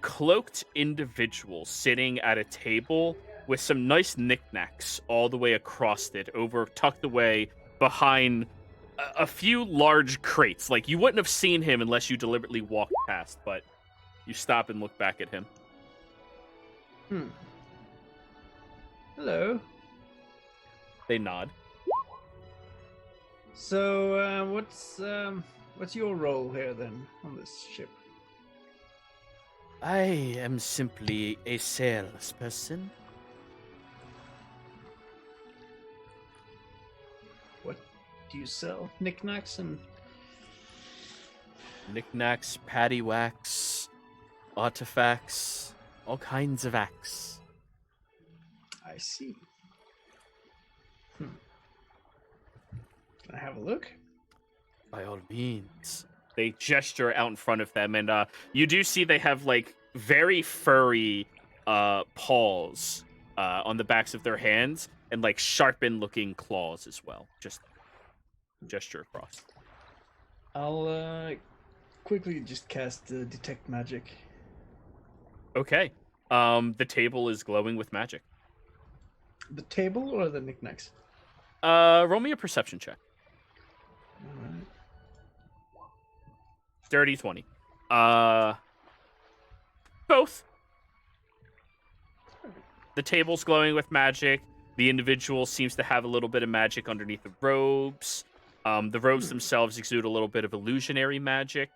cloaked individual sitting at a table with some nice knickknacks all the way across it, tucked away behind a few large crates. Like, you wouldn't have seen him unless you deliberately walked past, but you stop and look back at him. Hello. They nod. So, what's your role here then on this ship? I am simply a salesperson. What do you sell? Knickknacks and... Knickknacks, paddywhacks, artifacts, all kinds of acts. I see. Can I have a look? By all means. They gesture out in front of them, and you do see they have like very furry paws on the backs of their hands, and like sharpened-looking claws as well. Just gesture across. I'll quickly just cast detect magic. Okay. The table is glowing with magic. The table or the knickknacks? Roll me a perception check. All right. Dirty 20. Both. The table's glowing with magic. The individual seems to have a little bit of magic underneath the robes. The robes themselves exude a little bit of illusionary magic.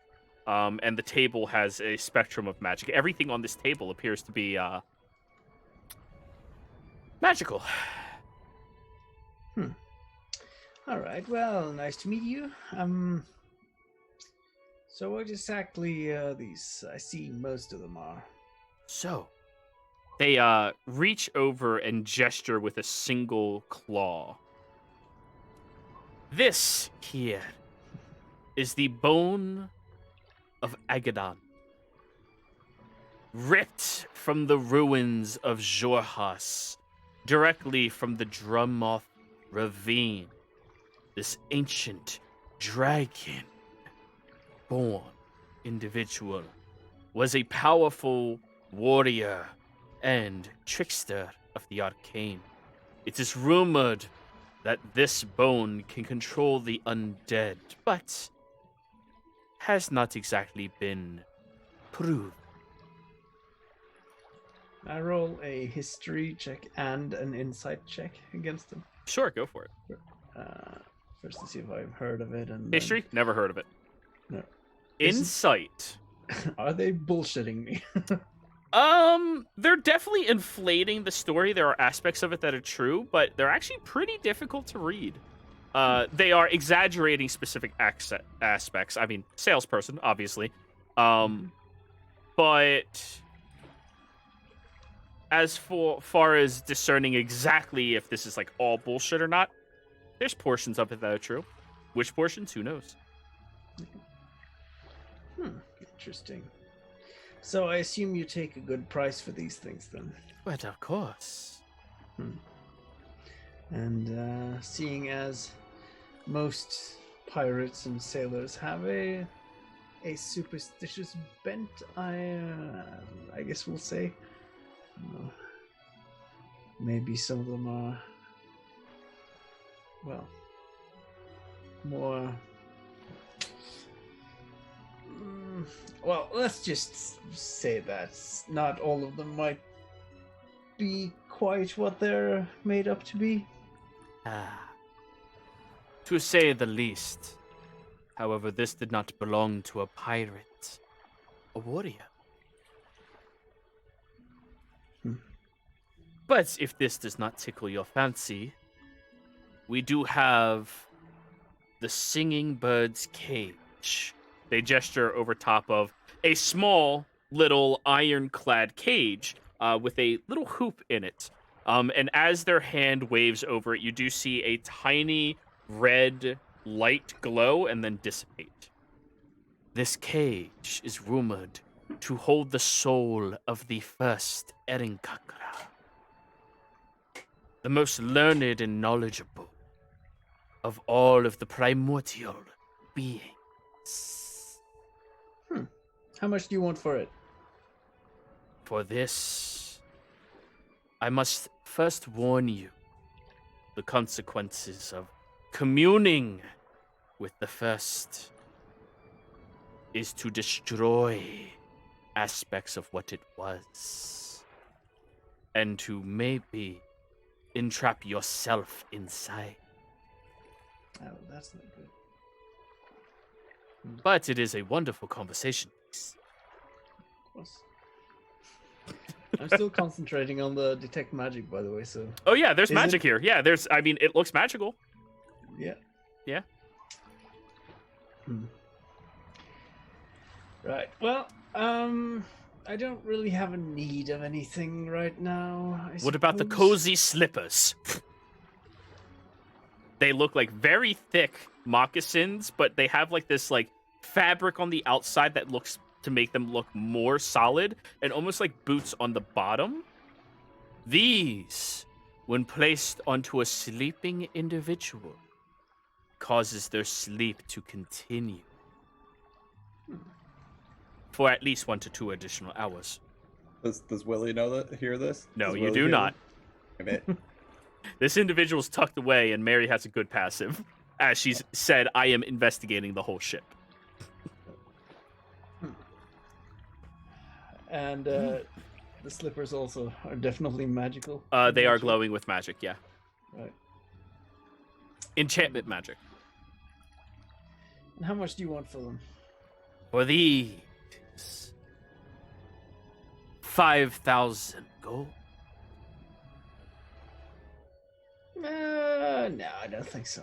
And the table has a spectrum of magic. Everything on this table appears to be magical. All right. Well, nice to meet you. So what exactly these? I see most of them are. So, they reach over and gesture with a single claw. This here is the bone of Agaddon, ripped from the ruins of Xhorhas, directly from the Drummoth Ravine. This ancient dragon-born individual was a powerful warrior and trickster of the arcane. It is rumored that this bone can control the undead, but has not exactly been proved. I roll a history check and an insight check against them. Sure, go for it. First to see if I've heard of it. And History? Never heard of it. No. Insight. Are they bullshitting me? They're definitely inflating the story. There are aspects of it that are true, but they're actually pretty difficult to read. They are exaggerating specific aspects. I mean, salesperson, obviously. But as far as discerning exactly if this is like all bullshit or not, there's portions of it that are true. Which portions? Who knows? Interesting. So I assume you take a good price for these things then. But of course. And seeing as most pirates and sailors have a superstitious bent, I guess we'll say. Maybe some of them are, well, more. Well, let's just say that not all of them might be quite what they're made up to be. To say the least. However, this did not belong to a pirate, a warrior. But if this does not tickle your fancy, we do have the Singing Bird's Cage. They gesture over top of a small little ironclad cage with a little hoop in it. And as their hand waves over it, you do see a tiny red light glow and then dissipate. This cage is rumored to hold the soul of the first Erinkakra, the most learned and knowledgeable of all of the primordial beings. How much do you want for it? For this, I must first warn you the consequences of communing with the first is to destroy aspects of what it was, and to maybe entrap yourself inside. Oh, that's not good. But it is a wonderful conversation. Of course. I'm still concentrating on the detect magic, by the way. So. Oh yeah, there's Is magic it- here. Yeah, there's. I mean, it looks magical. Yeah. Yeah. Right. Well, I don't really have a need of anything right now. What about the suppose. cozy slippers? They look like very thick moccasins, but they have like this like fabric on the outside that looks to make them look more solid and almost like boots on the bottom. These, when placed onto a sleeping individual, causes their sleep to continue for at least 1 to 2 additional hours. Does Willie know that? Hear this? No, Does you Willie do hear not. this? Damn it. This individual's tucked away, and Mary has a good passive. As she's said, I am investigating the whole ship. And the slippers also are definitely magical. They are glowing with magic, yeah. Right. Enchantment magic. And how much do you want for them? For these, 5,000 gold. No, I don't think so.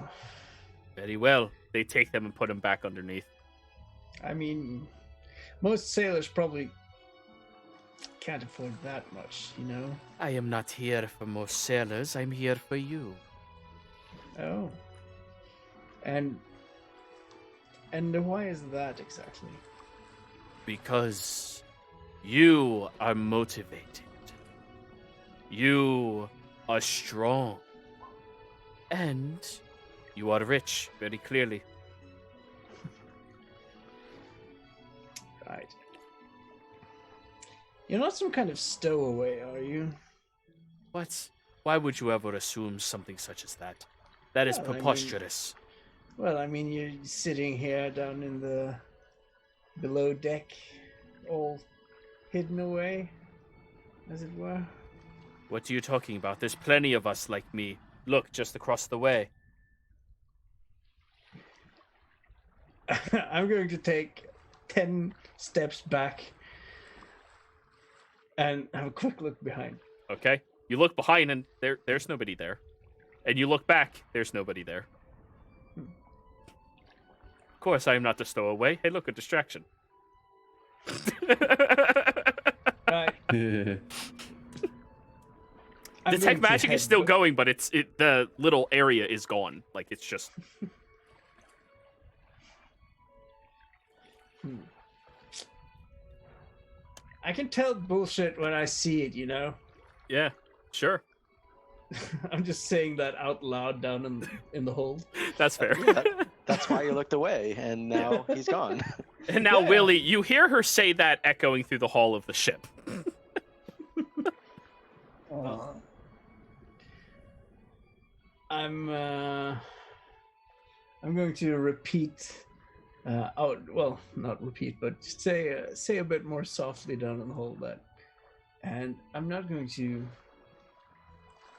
Very well. They take them and put them back underneath. I mean, most sailors probably can't afford that much, you know? I am not here for most sailors. I'm here for you. Oh. And why is that exactly? Because you are motivated. You are strong. And you are rich, very clearly. Right. You're not some kind of stowaway, are you? What? Why would you ever assume something such as that? That is Well, I mean- preposterous. Well, I mean, you're sitting here down in the below deck, all hidden away, as it were. What are you talking about? There's plenty of us like me. Look, just across the way. I'm going to take 10 steps back and have a quick look behind. Okay? You look behind and there's nobody there. And you look back, there's nobody there. Of course, I am not the stowaway. Hey, look, a distraction. Right. I'm Detect going to magic head is still back- going, but the little area is gone. Like, it's just... I can tell bullshit when I see it, you know? Yeah, sure. I'm just saying that out loud down in the hold. That's fair. That's why you looked away, and now he's gone. And now, Yeah. Willie, you hear her say that echoing through the hall of the ship. I'm going to repeat well, not repeat, but just say a bit more softly down in the hole that, and I'm not going to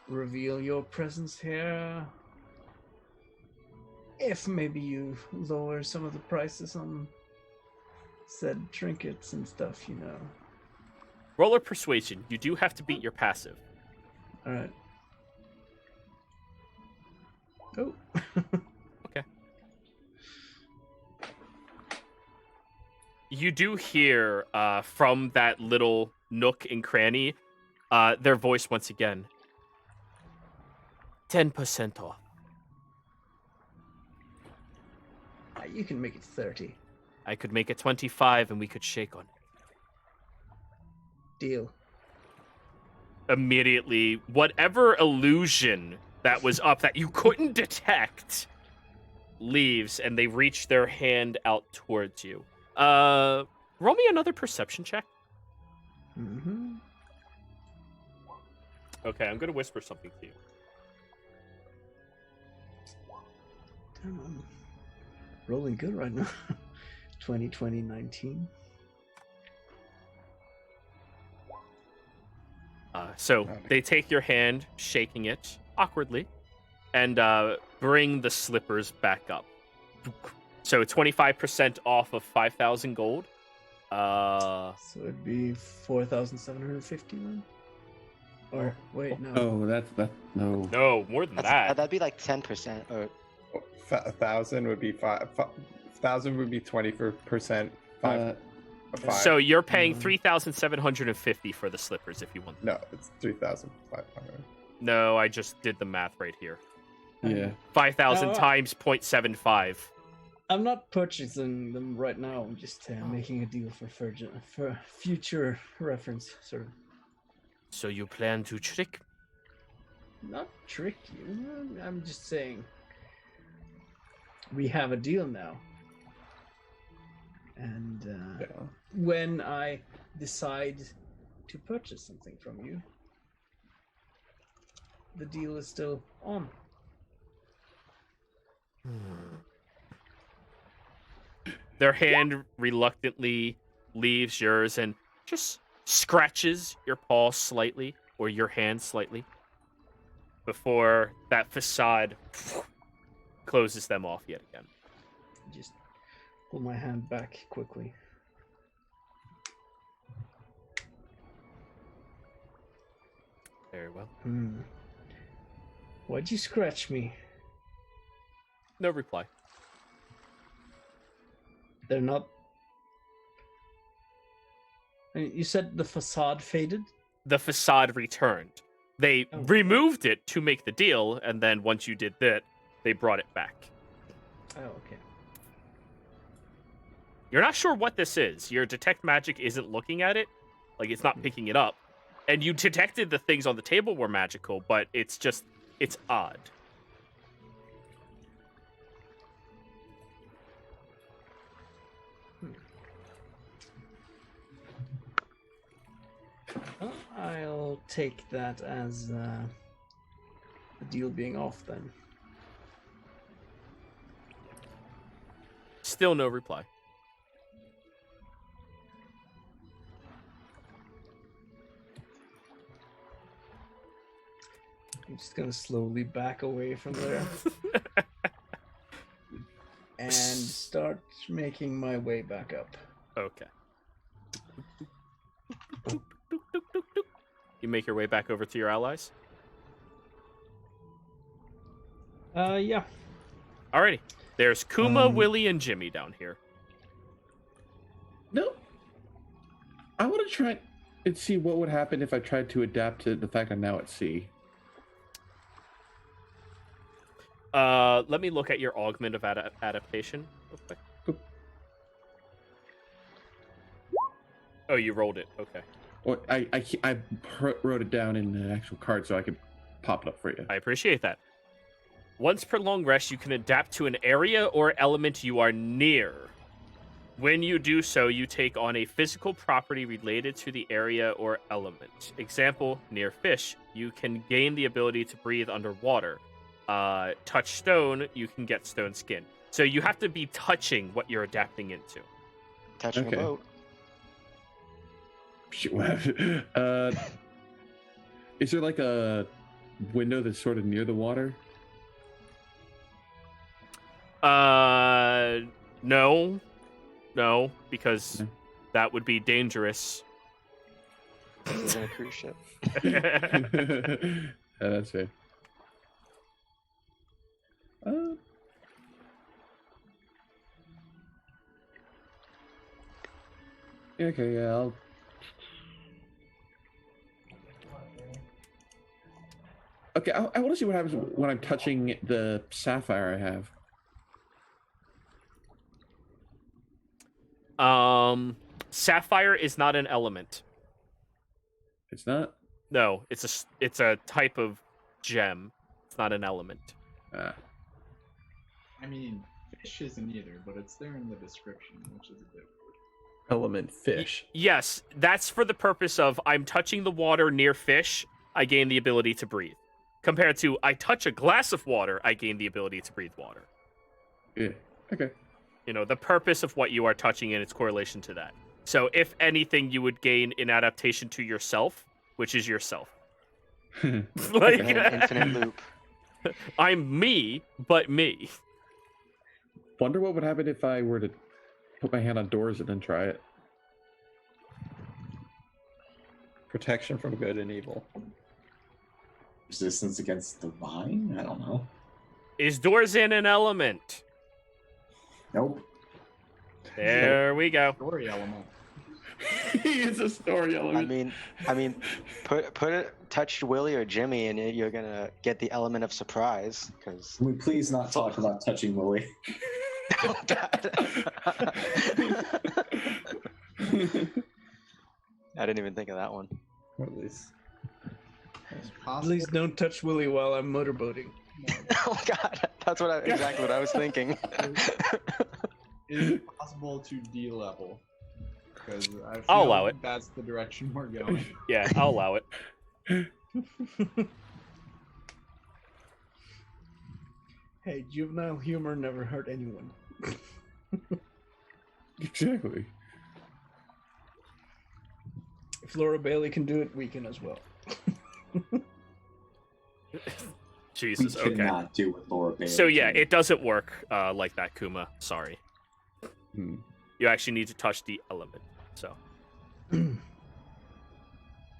reveal your presence here. If maybe you lower some of the prices on said trinkets and stuff, you know. Roller persuasion. You do have to beat your passive. All right. Oh. Okay. You do hear from that little nook and cranny their voice once again. 10% off. You can make it 30. I could make it 25 and we could shake on it. Deal. Immediately, whatever illusion that was up that you couldn't detect leaves, and they reach their hand out towards you. Roll me another perception check. Mm-hmm. Okay, I'm gonna whisper something to you. Damn, I'm rolling good right now. 20, 19. So they take your hand, shaking it awkwardly, and bring the slippers back up. So 25% off of 5,000 gold. So it'd be 4,750 then? Or, wait, no. Oh, that no. No, more than that. That'd be like 10%. Or 1,000 would be 1,000 would be 20%. Five. So you're paying Mhm. 3,750 for the slippers if you want. No, it's 3,500. No, I just did the math right here. Yeah. 5,000 No, times 0.75. I'm not purchasing them right now. I'm just making a deal for future reference, sort of. So you plan to trick? Not trick you. I'm just saying we have a deal now. And Yeah. when I decide to purchase something from you, the deal is still on. Their hand reluctantly leaves yours and just scratches your paw slightly, or your hand slightly, before that facade closes them off yet again. Just pull my hand back quickly. Very well. Why'd you scratch me? No reply. They're not. You said the facade faded? The facade returned. They Oh. removed it to make the deal, and then once you did that, they brought it back. Oh, okay. You're not sure what this is. Your detect magic isn't looking at it, like it's not picking it up. And you detected the things on the table were magical, but it's odd. Well, I'll take that as the deal being off then. Still no reply. I'm just gonna slowly back away from there and start making my way back up. Okay. You make your way back over to your allies? Yeah. Alrighty. There's Kuma, Um, Willie, and Jimmy down here. No. I want to try and see what would happen if I tried to adapt to the fact I'm now at sea. Let me look at your augment of adaptation real quick. Cool. Oh, you rolled it. Okay. Or I wrote it down in the actual card so I could pop it up for you. I appreciate that. Once per long rest, you can adapt to an area or element you are near. When you do so, you take on a physical property related to the area or element. Example, near fish, you can gain the ability to breathe underwater. Touch stone, you can get stone skin. So you have to be touching what you're adapting into. Touching Okay. a boat. Shit, is there like a window that's sort of near the water? No, because No. that would be dangerous. This is a cruise ship. That's fair. Okay, yeah, I'll... Okay, I want to see what happens when I'm touching the sapphire I have. Sapphire is not an element. It's not? No, it's a type of gem. It's not an element. Ah. I mean, fish isn't either, but it's there in the description, which is a bit weird. Element fish. Yes, that's for the purpose of I'm touching the water near fish, I gain the ability to breathe. Compared to I touch a glass of water, I gain the ability to breathe water. Yeah, okay. You know, the purpose of what you are touching and its correlation to that. So if anything, you would gain an adaptation to yourself, which is yourself. Like, And an infinite loop. I'm me, but me. Wonder what would happen if I were to put my hand on doors and then try it. Protection from good and evil. Resistance against divine? I don't know. Is Dorsen an element? Nope. There we go. Story element. It's a story element. I mean, put it, touch Willie or Jimmy, and you're gonna get the element of surprise. Because Can we please not talk about touching Willie? oh god, I didn't even think of that one. Or at least. It's possible, Please don't touch Willie while I'm motorboating. Oh god, that's exactly what I was thinking. is it possible to D-level? Because I feel I'll allow like it. that's the direction we're going. Yeah, I'll allow it. Hey, juvenile humor never hurt anyone. Exactly. If Laura Bailey can do it, we can as well. Jesus, We okay. cannot do what Laura Bailey So yeah, can. it doesn't work like that, Kuma. Sorry. Hmm. You actually need to touch the element. So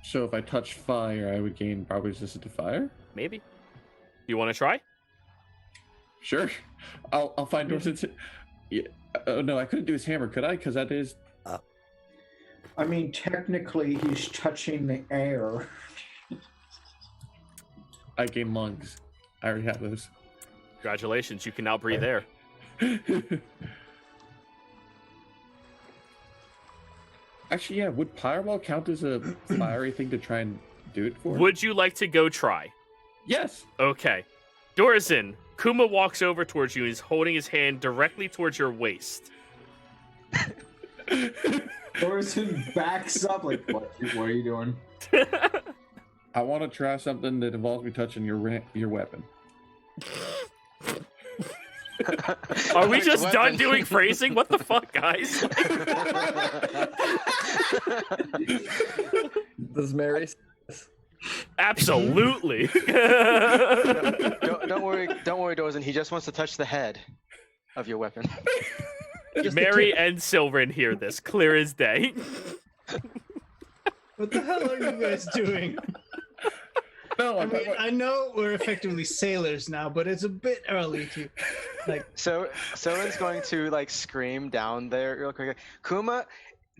So if I touch fire, I would gain probably resistance to fire? maybe. You want to try? Sure. I'll find Dorsen's. Yeah. Oh no, I couldn't do his hammer, could I? Because that is. I mean, technically, he's touching the air. I gain lungs. I already have those. Congratulations, you can now breathe air. Actually, yeah. Would Fireball count as a fiery thing to try and do it for? Would you like to go try? Yes. Okay. Dorsen, Kuma walks over towards you and he's holding his hand directly towards your waist. Dorsen backs up like, what are you doing? I want to try something that involves me touching your weapon. Are we just done doing phrasing? What the fuck, guys? Does Mary? Absolutely. Don't worry, Dorsen. He just wants to touch the head of your weapon. Mary and Sylvan hear this, clear as day. What the hell are you guys doing? No, I mean, I know we're effectively sailors now, but it's a bit early to, like. So someone's going to like scream down there real quick. Kuma,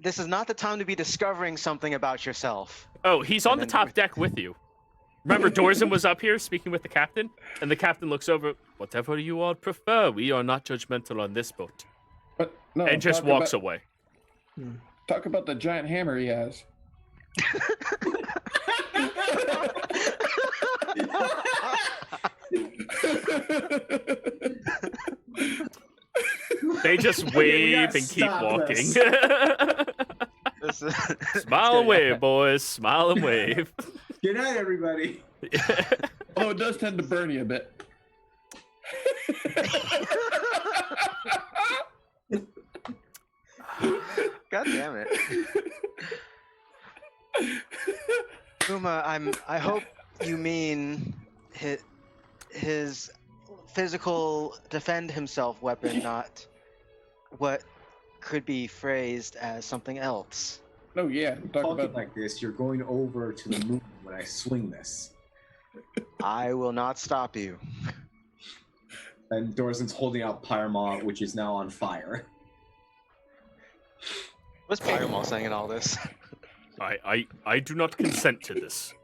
this is not the time to be discovering something about yourself. Oh, he's on the top deck with you. Remember, Dorsen was up here speaking with the captain, and the captain looks over. Whatever you all prefer, we are not judgmental on this boat. But no, And just walks away. Talk about the giant hammer he has. They just wave and keep walking. Smile and wave, boys. Smile and wave. Good night, everybody. Oh, it does tend to burn you a bit. God damn it. Kuma, I hope you mean his physical defend himself weapon, not what could be phrased as something else. Oh yeah, talk Talking about like this, you're going over to the moon when I swing this. I will not stop you. And Dorsen's holding out Pyramont, which is now on fire. What's Pyramont saying in all this? I do not consent to this.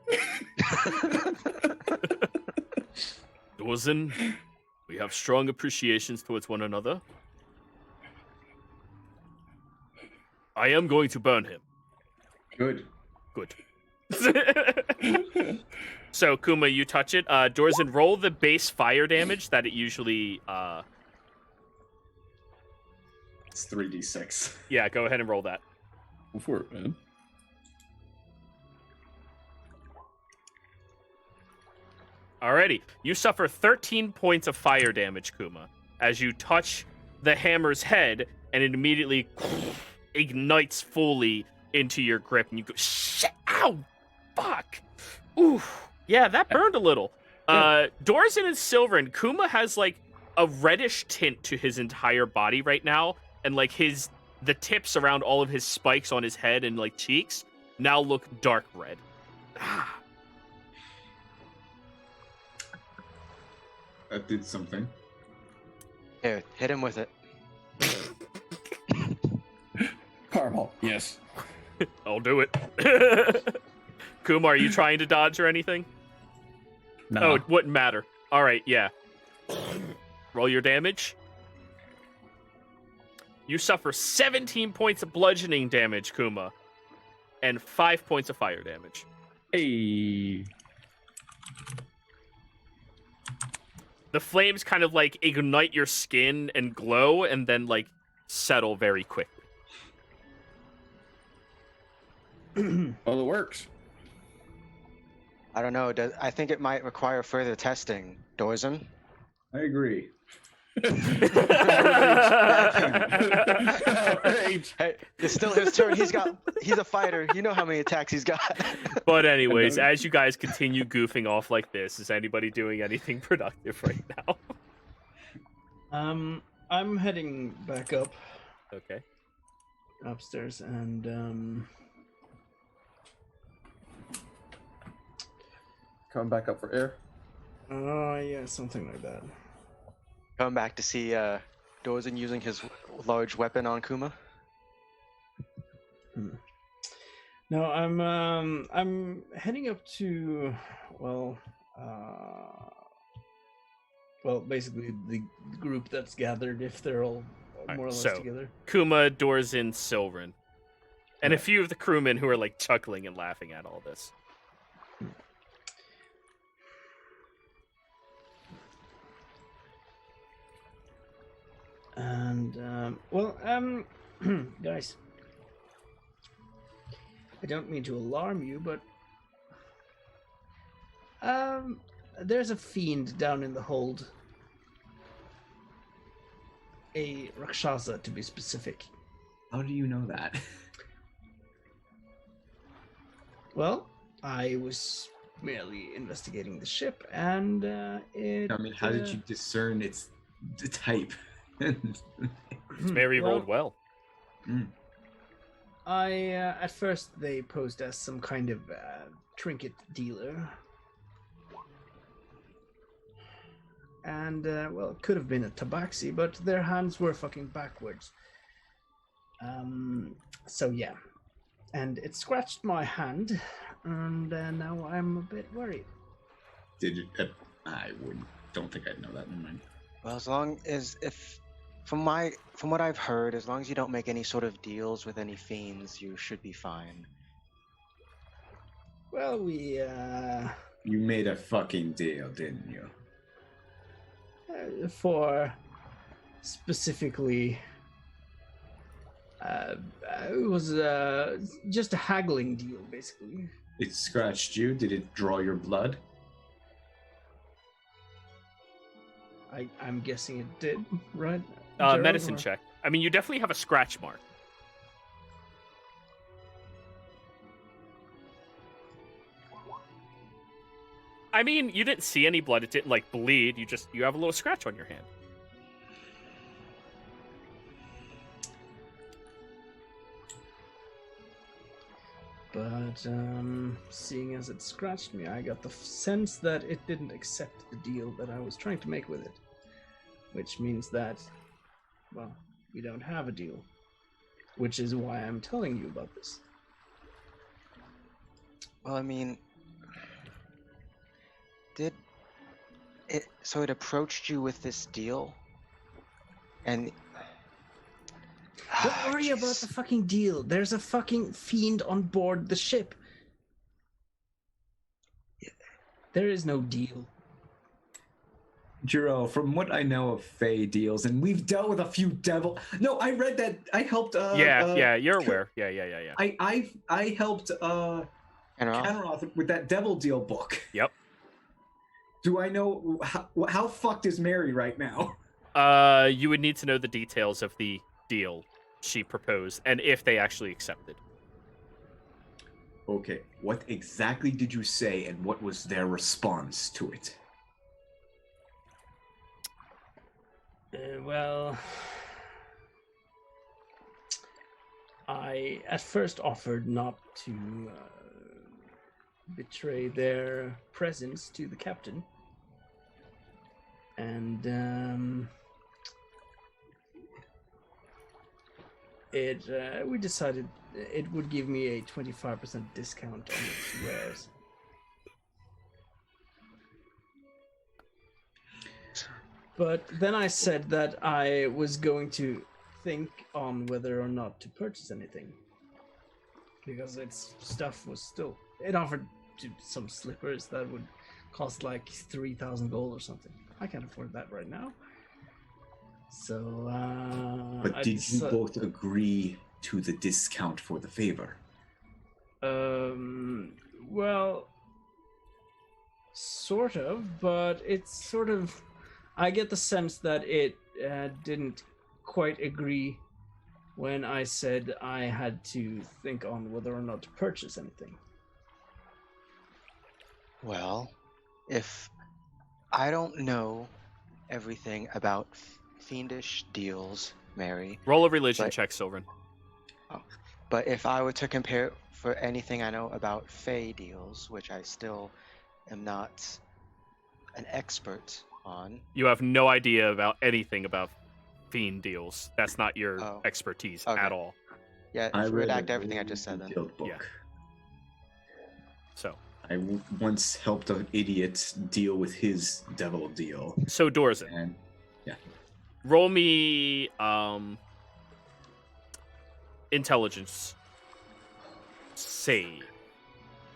Dorsen, we have strong appreciations towards one another. I am going to burn him. Good. Good. So, Kuma, you touch it. Dorsen, roll the base fire damage that it usually... It's 3d6. Yeah, go ahead and roll that. Go for it, man. Alrighty. You suffer 13 points of fire damage, Kuma, as you touch the hammer's head, and it immediately ignites fully into your grip, and you go, shit, ow, fuck. Oof. Yeah, that burned a little. Dorsen and Sylvan, Kuma has, like, a reddish tint to his entire body right now, and, like, the tips around all of his spikes on his head and, like, cheeks now look dark red. That did something. Here, hit him with it. Fireball. Yes. I'll do it. Kuma, are you trying to dodge or anything? No. Oh, it wouldn't matter. All right, yeah. Roll your damage. You suffer 17 points of bludgeoning damage, Kuma, and 5 points of fire damage. Hey. The flames kind of, like, ignite your skin and glow, and then, like, settle very quickly. Well, it works. I don't know. I think it might require further testing. Dorsen? I agree. Hey, it's still his turn. He's a fighter. You know how many attacks he's got. But anyways, as you guys continue goofing off like this, is anybody doing anything productive right now? I'm heading back up Okay. upstairs and Coming back up for air. oh yeah, something like that. Come back to see Dorsen using his large weapon on Kuma. No, I'm heading up to basically the group that's gathered, if they're all more or less together. Kuma, Dorsen, Silverin, and a Right. few of the crewmen who are like chuckling and laughing at all this. And guys, I don't mean to alarm you, but there's a fiend down in the hold. A Rakshasa, to be specific. How do you know that? Well, I was merely investigating the ship, and it. I mean, how did you discern its type? It's Mary rolled well. At first they posed as some kind of trinket dealer. And, it could have been a tabaxi, but their hands were fucking backwards. So yeah. And it scratched my hand, and now I'm a bit worried. Did you? Don't think I'd know that. Never mind. Well, as long as from what I've heard, as long as you don't make any sort of deals with any fiends, you should be fine. Well, we You made a fucking deal, didn't you? For specifically, it was just a haggling deal, basically. It scratched you. Did it draw your blood? I'm guessing it did, right? Gerald, Medicine or- check. I mean, you definitely have a scratch mark. I mean, you didn't see any blood. It didn't like bleed. You have a little scratch on your hand. But seeing as it scratched me, I got the sense that it didn't accept the deal that I was trying to make with it. Which means that, well, we don't have a deal. Which is why I'm telling you about this. Well, I mean, so it approached you with this deal, and Don't worry about the fucking deal. There's a fucking fiend on board the ship. There is no deal. Jiro, from what I know of Fey deals, and we've dealt with a few devil. No, I read that. I helped. Yeah, you're aware. Yeah. I helped Kenroth? Kenroth with that devil deal book. Yep. Do I know how fucked is Mary right now? You would need to know the details of the deal she proposed and if they actually accepted. Okay, what exactly did you say, and what was their response to it? Well, I at first offered not to betray their presence to the captain, and we decided it would give me a 25% discount on its wares. But then I said that I was going to think on whether or not to purchase anything. Because its stuff was still... It offered some slippers that would cost like 3,000 gold or something. I can't afford that right now. So, But did you both agree to the discount for the favor? Well, sort of, but it's sort of... I get the sense that it didn't quite agree when I said I had to think on whether or not to purchase anything. Well, if I don't know everything about fiendish deals, Mary, Roll a religion But- check, Silverin. but if I were to compare for anything I know about Fey deals, which I still am not an expert on. You have no idea about anything about fiend deals. That's not your Oh. expertise Okay. at all. Yeah, I read redact a everything I really just said then. detailed book. Yeah. So, I once helped an idiot deal with his devil deal, Dorsen, and roll me intelligence save.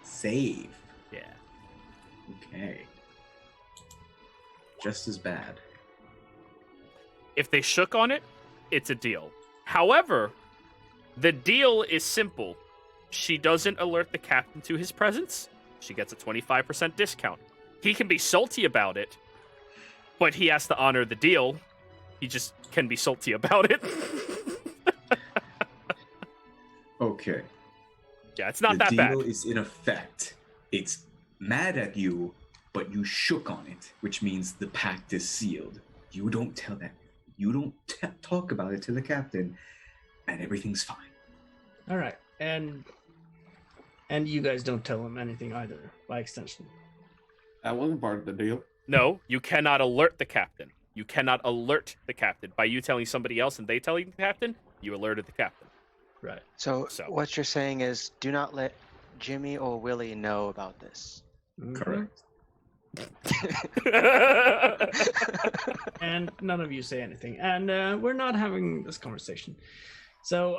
save. Yeah. Okay. Just as bad. If they shook on it, it's a deal. However, the deal is simple. She doesn't alert the captain to his presence. She gets a 25% discount. He can be salty about it, but he has to honor the deal. He just can be salty about it. Okay. Yeah, it's not the that deal bad. is in effect. It's mad at you, but you shook on it, which means the pact is sealed. You don't tell that. You don't talk about it to the captain, and everything's fine. All right, and you guys don't tell him anything either, by extension. That wasn't part of the deal. No, you cannot alert the captain. You cannot alert the captain. By you telling somebody else and they telling the captain, you alerted the captain. Right. So, So- what you're saying is, do not let Jimmy or Willie know about this. Mhm. Correct. And none of you say anything, and we're not having this conversation. So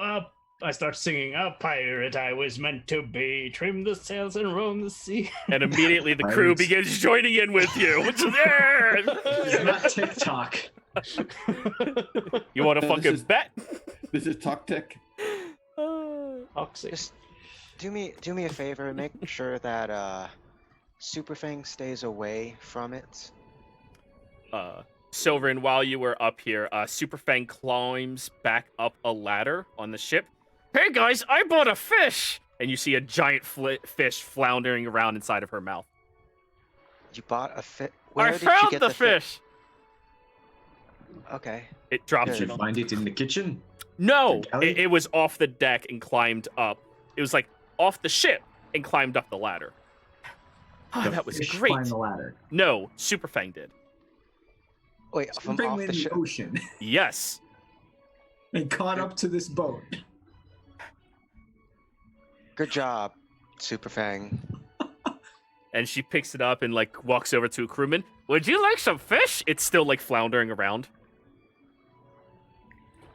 I start singing, "A pirate I was meant to be, trim the sails and roam the sea." And immediately the crew Pirates. begins joining in with you. Which is It's not TikTok. You want to No, this fucking is- bet? This is Talk Tech. Oxy. Just do me a favor and make sure that Superfang stays away from it. Silverin, while you were up here, Superfang climbs back up a ladder on the ship. Hey guys, I bought a fish! And you see a giant fish floundering around inside of her mouth. You bought a fish. I found the fish! Okay. It drops Did it you on. find it in the kitchen? No, The galley? it was off the deck and climbed up. It was like off the ship and climbed up the ladder. The That was fish great. climbed the ladder. No, Superfang did. Wait, from Bring off in the ship. ocean. Yes. They caught up to this boat. Good job, Superfang. And she picks it up and like walks over to a crewman. Would you like some fish? It's still like floundering around.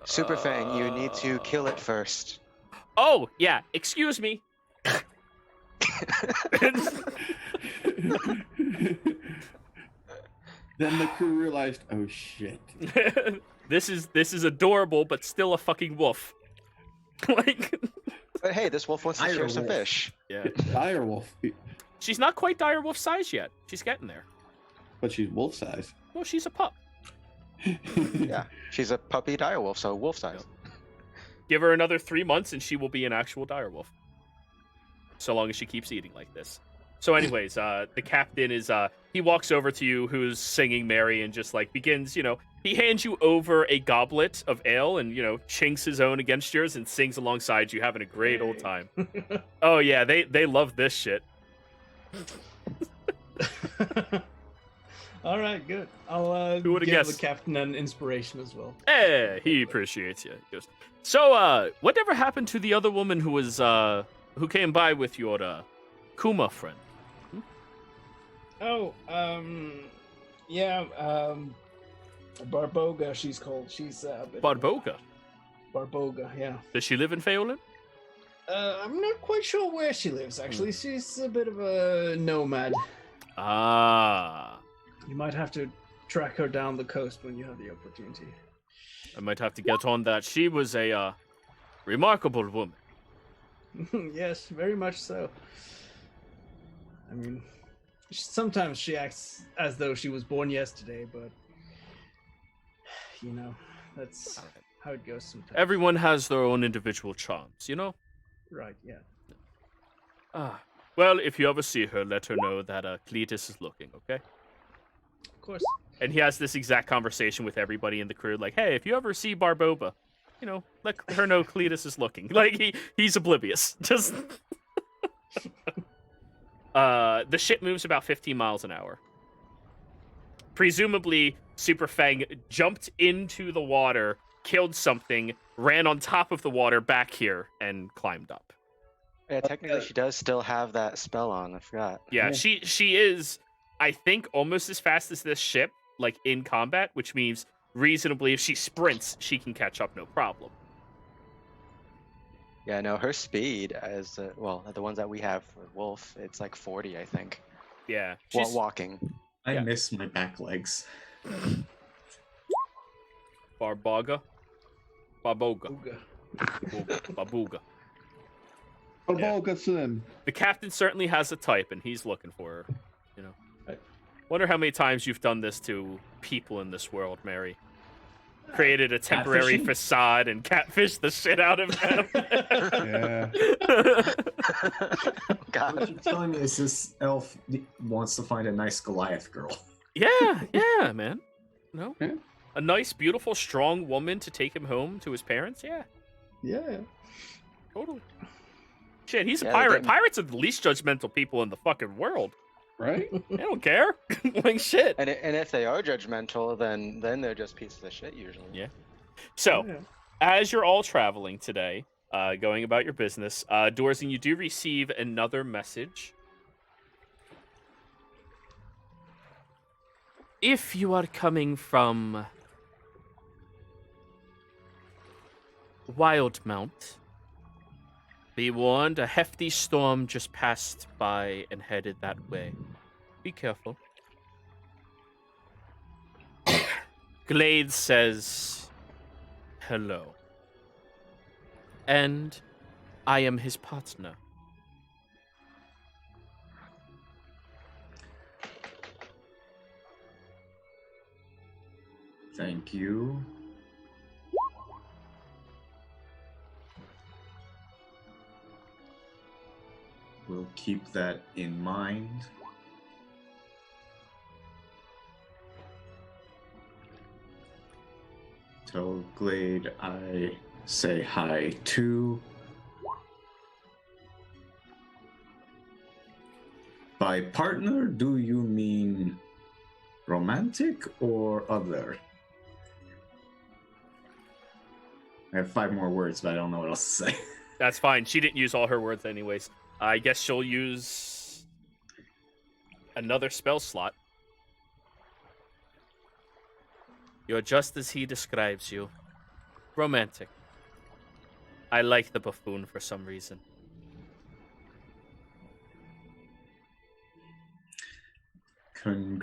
Superfang, you need to kill it first. Oh, yeah. Excuse me. Then the crew realized, oh shit. This is adorable, but still a fucking wolf. Like, But hey, this wolf wants to share Direwolf. some fish. yeah. Direwolf. She's not quite direwolf size yet. She's getting there. But she's wolf size. Well, she's a pup. Yeah, she's a puppy direwolf, so wolf size. Give her another 3 months and she will be an actual direwolf. So long as she keeps eating like this. So anyways, the captain is, he walks over to you who's singing merry and just like begins, he hands you over a goblet of ale and, chinks his own against yours and sings alongside you, having a great old time. Oh yeah, they love this shit. All right, good. I'll Who would've give guessed? the captain an inspiration as well. Eh, he appreciates you. He goes, so, whatever happened to the other woman who was, who came by with your, Kuma friend? Oh, yeah, Barboga, she's called. She's a bit of a- Barboga. Barboga, yeah. Does she live in Pheolin? I'm not quite sure where she lives, actually. She's a bit of a nomad. Ah. You might have to track her down the coast when you have the opportunity. I might have to get on that. She was a, remarkable woman. Yes, very much so. I mean, sometimes she acts as though she was born yesterday, but that's how it goes sometimes. Everyone has their own individual charms, Right, yeah. Ah. Well, if you ever see her, let her know that Cletus is looking, okay? Of course. And he has this exact conversation with everybody in the crew, like, hey, if you ever see Barboba, let her know Cletus is looking. Like, he's oblivious. Just... the ship moves about 15 miles an hour. presumably Super Fang jumped into the water, killed something, ran on top of the water back here, and climbed up. Yeah, technically she does still have that spell on. I forgot. Yeah, she is, I think, almost as fast as this ship, like in combat, which means reasonably, if she sprints, she can catch up no problem. Yeah, no, her speed as well, the ones that we have for Wolf, it's like 40, I think. Yeah, While she's walking. I Yeah. miss my back legs. Babuga. Ooga. Babuga. Abogason. The captain certainly has a type, and he's looking for her. You know, I wonder how many times you've done this to people in this world, Mary. Created a temporary Catfishing? facade and catfished the shit out of them. Yeah. What God. you're telling me is this elf wants to find a nice Goliath girl. yeah, man. No, Yeah. a nice, beautiful, strong woman to take him home to his parents. Yeah, Yeah. totally. Shit, he's a Yeah, they pirate. get- Pirates are the least judgmental people in the fucking world. Right? They don't care. Like shit. And if they are judgmental, then they're just pieces of shit usually. Yeah. So, Yeah. as you're all traveling today, going about your business, Dorsen, you do receive another message. If you are coming from Wildemount, be warned, a hefty storm just passed by and headed that way. Be careful. Glade says, hello. And I am his partner. Thank you. We'll keep that in mind. Tell Glade I say hi too. By partner, do you mean romantic or other? I have 5 more words, but I don't know what else to say. That's fine. She didn't use all her words anyways. I guess she'll use another spell slot. You're just as he describes you. Romantic. I like the buffoon for some reason.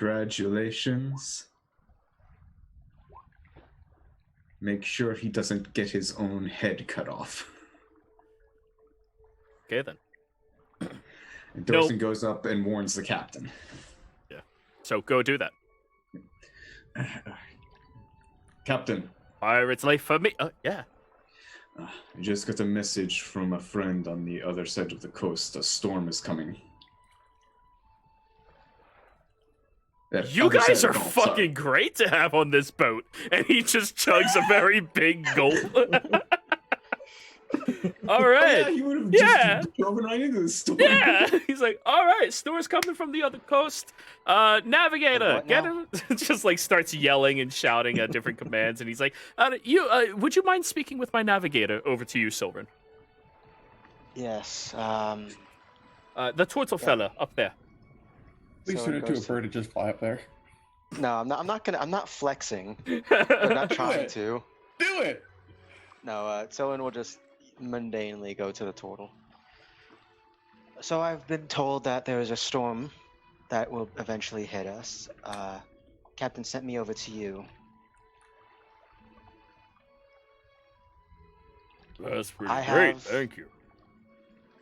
Congratulations. Make sure he doesn't get his own head cut off. Okay then. And Dorsen goes up and warns the captain. So go do that. Captain, Pirate's life for me. Yeah. I just got a message from a friend on the other side of the coast. A storm is coming. You Other side guys of are the Gulf, sorry. fucking great to have on this boat. And he just chugs a very big gulp. All Oh, right. yeah, he would have Yeah. just driven right into the storm. Yeah, he's like, all right, storm's coming from the other coast. Navigator, What get now? him. Just like starts yelling and shouting at different commands, and he's like, would you mind speaking with my navigator? Over to you, Silverin. Yes. The turtle fella up there. Please So turn it it to a goes bird and just fly up there. No, I'm not flexing. I'm not trying it. to. Do it! No, Soen will just mundanely go to the turtle. So I've been told that there is a storm that will eventually hit us. Captain sent me over to you. That's pretty I great, have- thank you.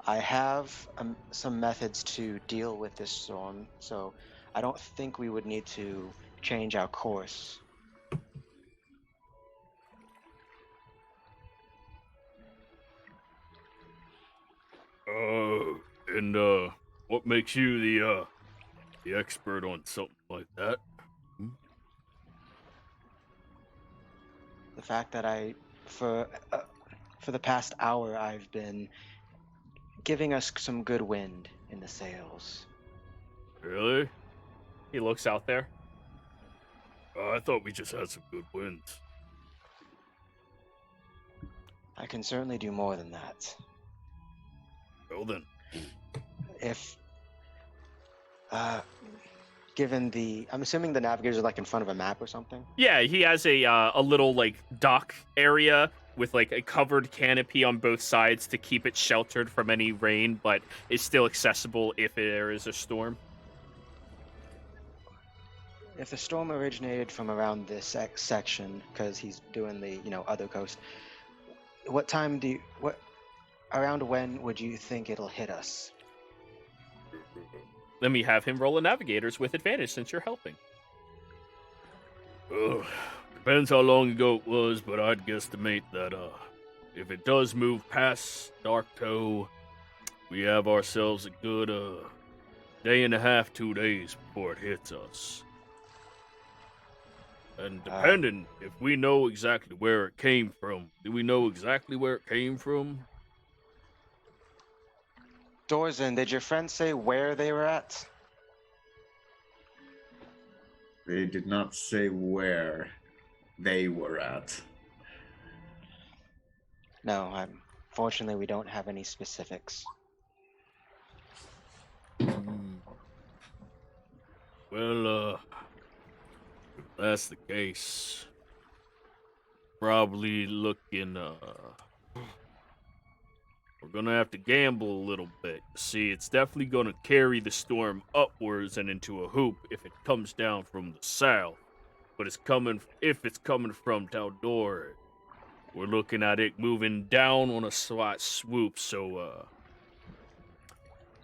I have some methods to deal with this storm, so I don't think we would need to change our course. And what makes you the expert on something like that? The fact that for the past hour, I've been giving us some good wind in the sails. Really? He looks out there. I thought we just had some good winds. I can certainly do more than that. Well then. If, given the, I'm assuming the navigators are like in front of a map or something. Yeah, he has a little like dock area with like a covered canopy on both sides to keep it sheltered from any rain, but is still accessible if there is a storm. If the storm originated from around this section, because he's doing the, other coast, around when would you think it'll hit us? Let me have him roll a navigators with advantage since you're helping. Depends how long ago it was, but I'd guesstimate that if it does move past Dark Toe, we have ourselves a good day and a half, 2 days before it hits us. And depending if we know exactly where it came from, do we know exactly where it came from? Dorsen, did your friends say where they were at? They did not say where they were at. No, fortunately we don't have any specifics. Well, if that's the case, probably looking, we're gonna have to gamble a little bit. See, it's definitely gonna carry the storm upwards and into a hoop if it comes down from the south. But if it's coming from Tal'Dorei, we're looking at it moving down on a slight swoop. So,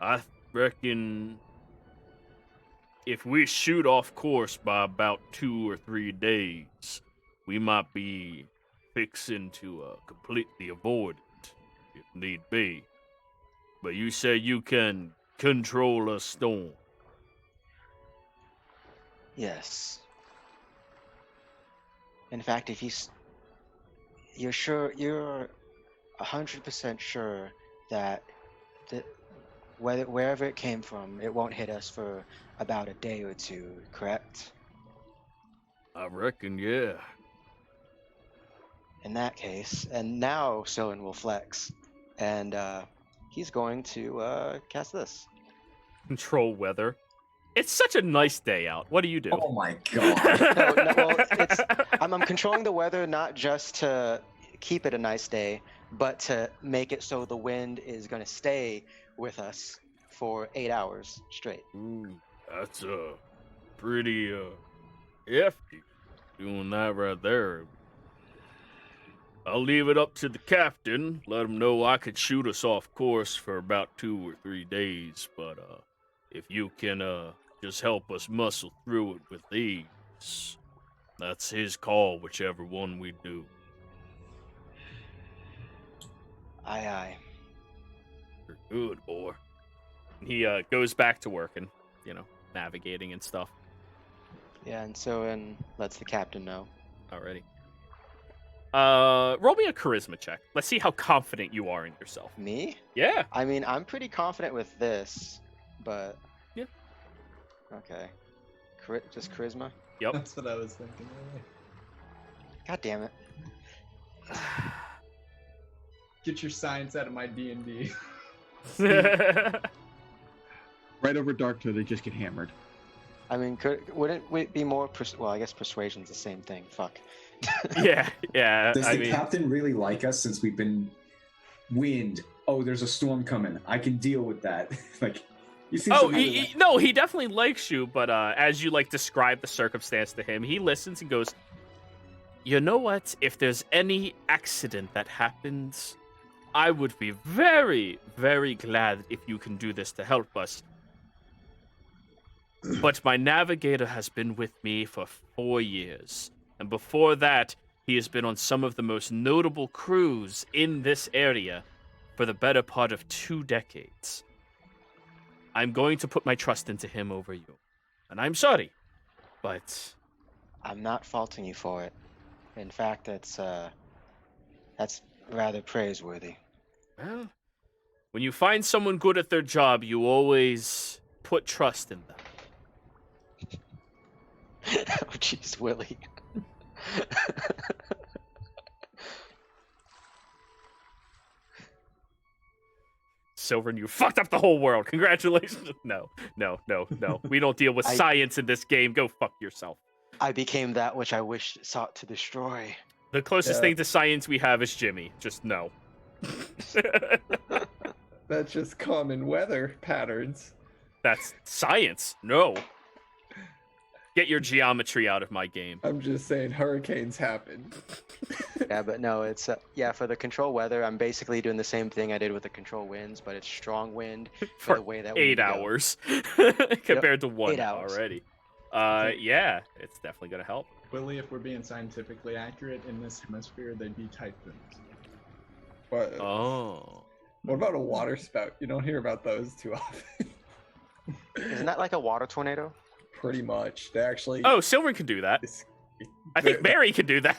I reckon if we shoot off course by about 2 or 3 days, we might be fixing to completely avoid it, if need be. But you say you can control a storm. Yes. In fact, if you're 100% sure that wherever it came from, it won't hit us for about a day or two, correct? I reckon, yeah. In that case, and now Solen will flex, and he's going to cast this. Control weather. It's such a nice day out. What do you do? Oh my god. I'm controlling the weather not just to keep it a nice day, but to make it so the wind is going to stay with us for 8 hours straight. Ooh, that's pretty hefty. Doing that right there. I'll leave it up to the captain. Let him know I could shoot us off course for about 2 or 3 days. But if you can just help us muscle through it with these, that's his call, whichever one we do. Aye, aye. You're good, boy. He goes back to working, navigating and stuff. Yeah, and Solen lets the captain know. Alrighty. Roll me a charisma check. Let's see how confident you are in yourself. Me? Yeah. I mean, I'm pretty confident with this, but... Yeah. Okay. Just charisma? Yep. That's what I was thinking. God damn it. Get your science out of my D&D. Right over Dark Toe, they just get hammered. I mean, wouldn't it be more... well, I guess persuasion's the same thing. Fuck. yeah. Does the captain really like us since we've been wind? Oh, there's a storm coming. I can deal with that. Like, you see? Oh, he definitely likes you, but as you describe the circumstance to him, he listens and goes, "You know what? If there's any accident that happens, I would be very, very glad if you can do this to help us. But my navigator has been with me for 4 years. And before that, he has been on some of the most notable crews in this area for the better part of 2 decades. I'm going to put my trust into him over you. And I'm sorry, but... I'm not faulting you for it. In fact, that's rather praiseworthy. Well, when you find someone good at their job, you always put trust in them. Oh, jeez, Willie. Silvern, you fucked up the whole world. Congratulations. No. We don't deal with science in this game. Go fuck yourself. I became that which I wished it sought to destroy. The closest thing to science we have is Jimmy. Just no. That's just common weather patterns. That's science. No. Get your geometry out of my game. I'm just saying hurricanes happen. Yeah, but no, it's for the control weather, I'm basically doing the same thing I did with the control winds, but it's strong wind for the way that we 8 hours compared to 1 hours. already. Yeah, it's definitely gonna help. Willie, if we're being scientifically accurate, in this hemisphere, they'd be typhoons. What? Oh. What about a water spout? You don't hear about those too often. Isn't that like a water tornado? Pretty much. They actually. Oh, Silvern can do that. I think Mary can do that.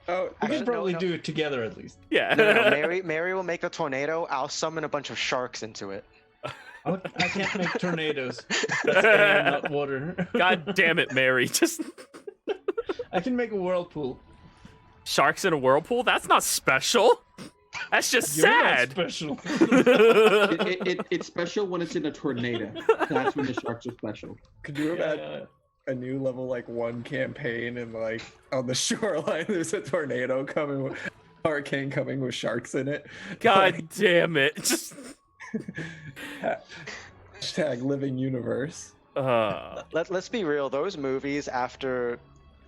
Oh, We can probably do it together at least. Yeah. No, Mary will make a tornado. I'll summon a bunch of sharks into it. I can't make tornadoes. That's air, not water. God damn it, Mary. Just I can make a whirlpool. sharks in a whirlpool? That's not special. That's just You're not sad. special. It's special when it's in a tornado. That's when the sharks are special. Could you imagine a new level like 1 campaign and like on the shoreline there's a tornado coming, hurricane coming with sharks in it? God damn it. Just Hashtag living universe. Let's be real. Those movies after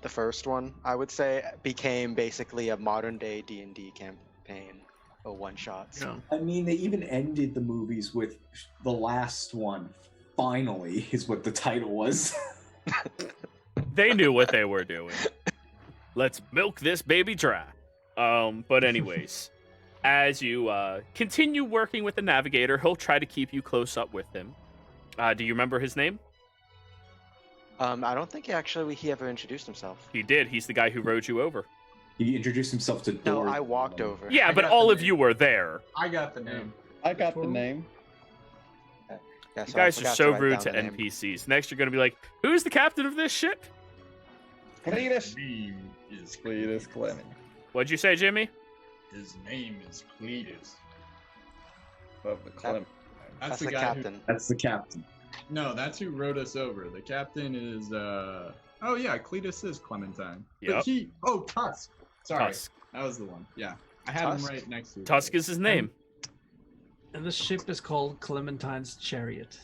the first one, I would say, became basically a modern day D&D campaign or one-shots. Yeah. I mean, they even ended the movies with the last one. Finally, is what the title was. They knew what they were doing. Let's milk this baby dry. But anyways, as you continue working with the navigator, he'll try to keep you close up with him. Do you remember his name? I don't think he ever introduced himself. He did. He's the guy who rode you over. He introduced himself to No, Dorsen. I walked over. Yeah, but got all the of you were there. I got the name. I got the name. Yeah, You so I guys are forgot so to write rude down to the name. NPCs. Next, you're going to be like, who's the captain of this ship? Cletus. Name is Cletus Clement. What'd you say, Jimmy? His name is Cletus. Of the Clement. That's the the guy captain. That's the captain. No, that's who rode us over. The captain is oh yeah, Cletus is Clementine. Yep. But Tusk. Sorry. Tusk. That was the one. Yeah. I had him Tusk? right next to Tusk is his name. And the ship is called Clementine's Chariot.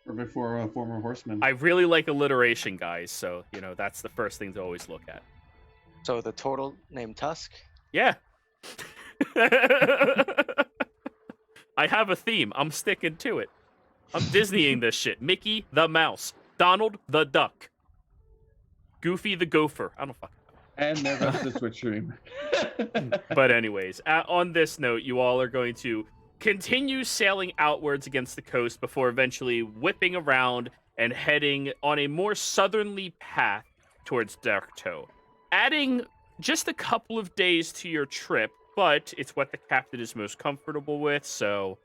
Or before a former horseman. I really like alliteration, guys, so, that's the first thing to always look at. So the total name Tusk? Yeah. I have a theme. I'm sticking to it. I'm Disneying this shit. Mickey the Mouse. Donald the Duck. Goofy the Gopher. I don't fucking know. And there goes the Twitch stream. But anyways, on this note, you all are going to continue sailing outwards against the coast before eventually whipping around and heading on a more southerly path towards Darktoe. Adding just a couple of days to your trip, but it's what the captain is most comfortable with, so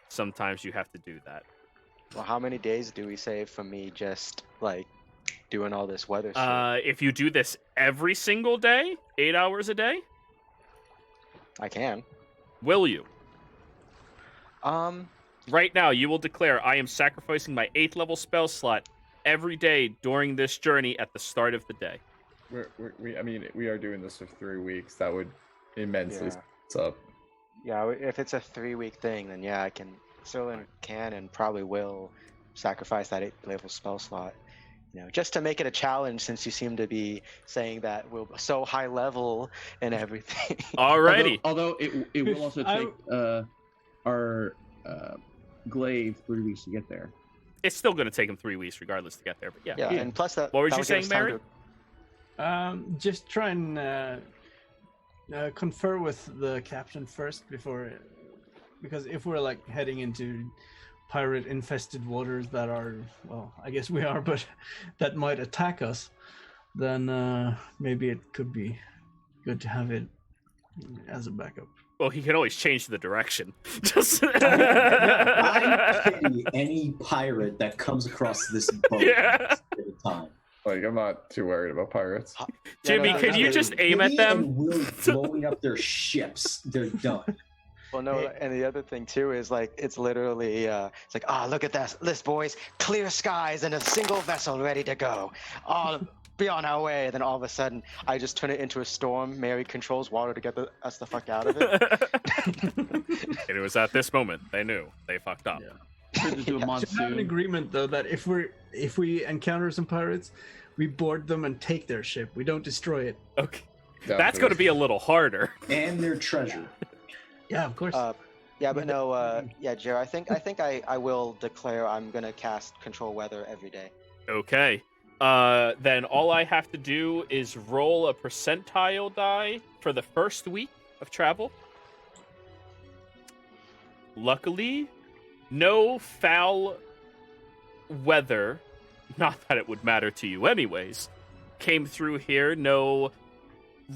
sometimes you have to do that. Well, how many days do we save from me just, doing all this weather shit? If you do this every single day, 8 hours a day, I can. will you? Um, Right now, you will declare, I am sacrificing my 8th level spell slot every day during this journey at the start of the day. We are doing this for 3 weeks. That would immensely Yeah. speed us up. yeah, if it's a 3-week thing, then yeah, I certainly can and probably will sacrifice that 8th level spell slot. Just to make it a challenge, since you seem to be saying that we're so high level and everything. Alrighty. Although it will also I- take our glaive 3 weeks to get there. It's still going to take him 3 weeks regardless to get there, but yeah. Yeah, and plus that. What were that you would give us saying, time Mary? to- Just try and confer with the captain first because if we're heading into pirate infested waters that are, well, I guess we are, but that might attack us, then maybe it could be good to have it as a backup. Well, he can always change the direction. Just I pity any pirate that comes across this boat at the time. Like, I'm not too worried about pirates. Jimmy, can you just aim at them? And Will blowing up their ships. They're done. Well, no, and the other thing too is like it's literally it's like, look at this, boys, clear skies and a single vessel ready to go. All be on our way. Then all of a sudden, I just turn it into a storm. Mary controls water to get us the fuck out of it. And it was at this moment they knew they fucked up. Turned into a We have an monsoon. agreement though that if we encounter some pirates, we board them and take their ship. We don't destroy it. Okay, that's going to be a little harder. And their treasure. Yeah, of course. Yeah, but no, yeah, Jer, I think I will declare I'm gonna cast Control Weather every day. Okay. Then all I have to do is roll a percentile die for the first week of travel. Luckily, no foul weather, not that it would matter to you anyways, came through here. No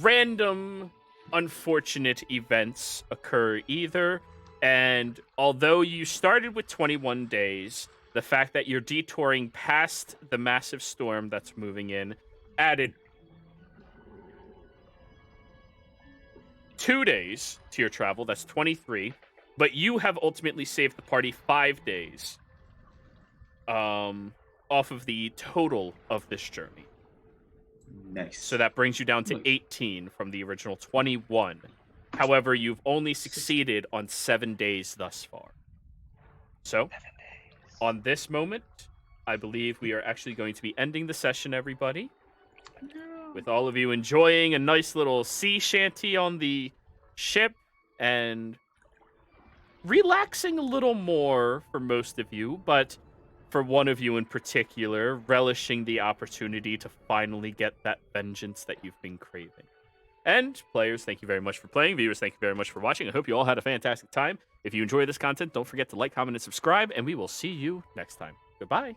random unfortunate events occur either. And although you started with 21 days, the fact that you're detouring past the massive storm that's moving in added 2 days to your travel. That's 23. But you have ultimately saved the party 5 days off of the total of this journey. Nice. So that brings you down to 18 from the original 21. However, you've only succeeded on 7 days thus far. So, on this moment, I believe we are actually going to be ending the session, everybody. With all of you enjoying a nice little sea shanty on the ship and relaxing a little more for most of you, but for one of you in particular, relishing the opportunity to finally get that vengeance that you've been craving. And players, thank you very much for playing. Viewers, thank you very much for watching. I hope you all had a fantastic time. If you enjoy this content, don't forget to like, comment, and subscribe, and we will see you next time. Goodbye.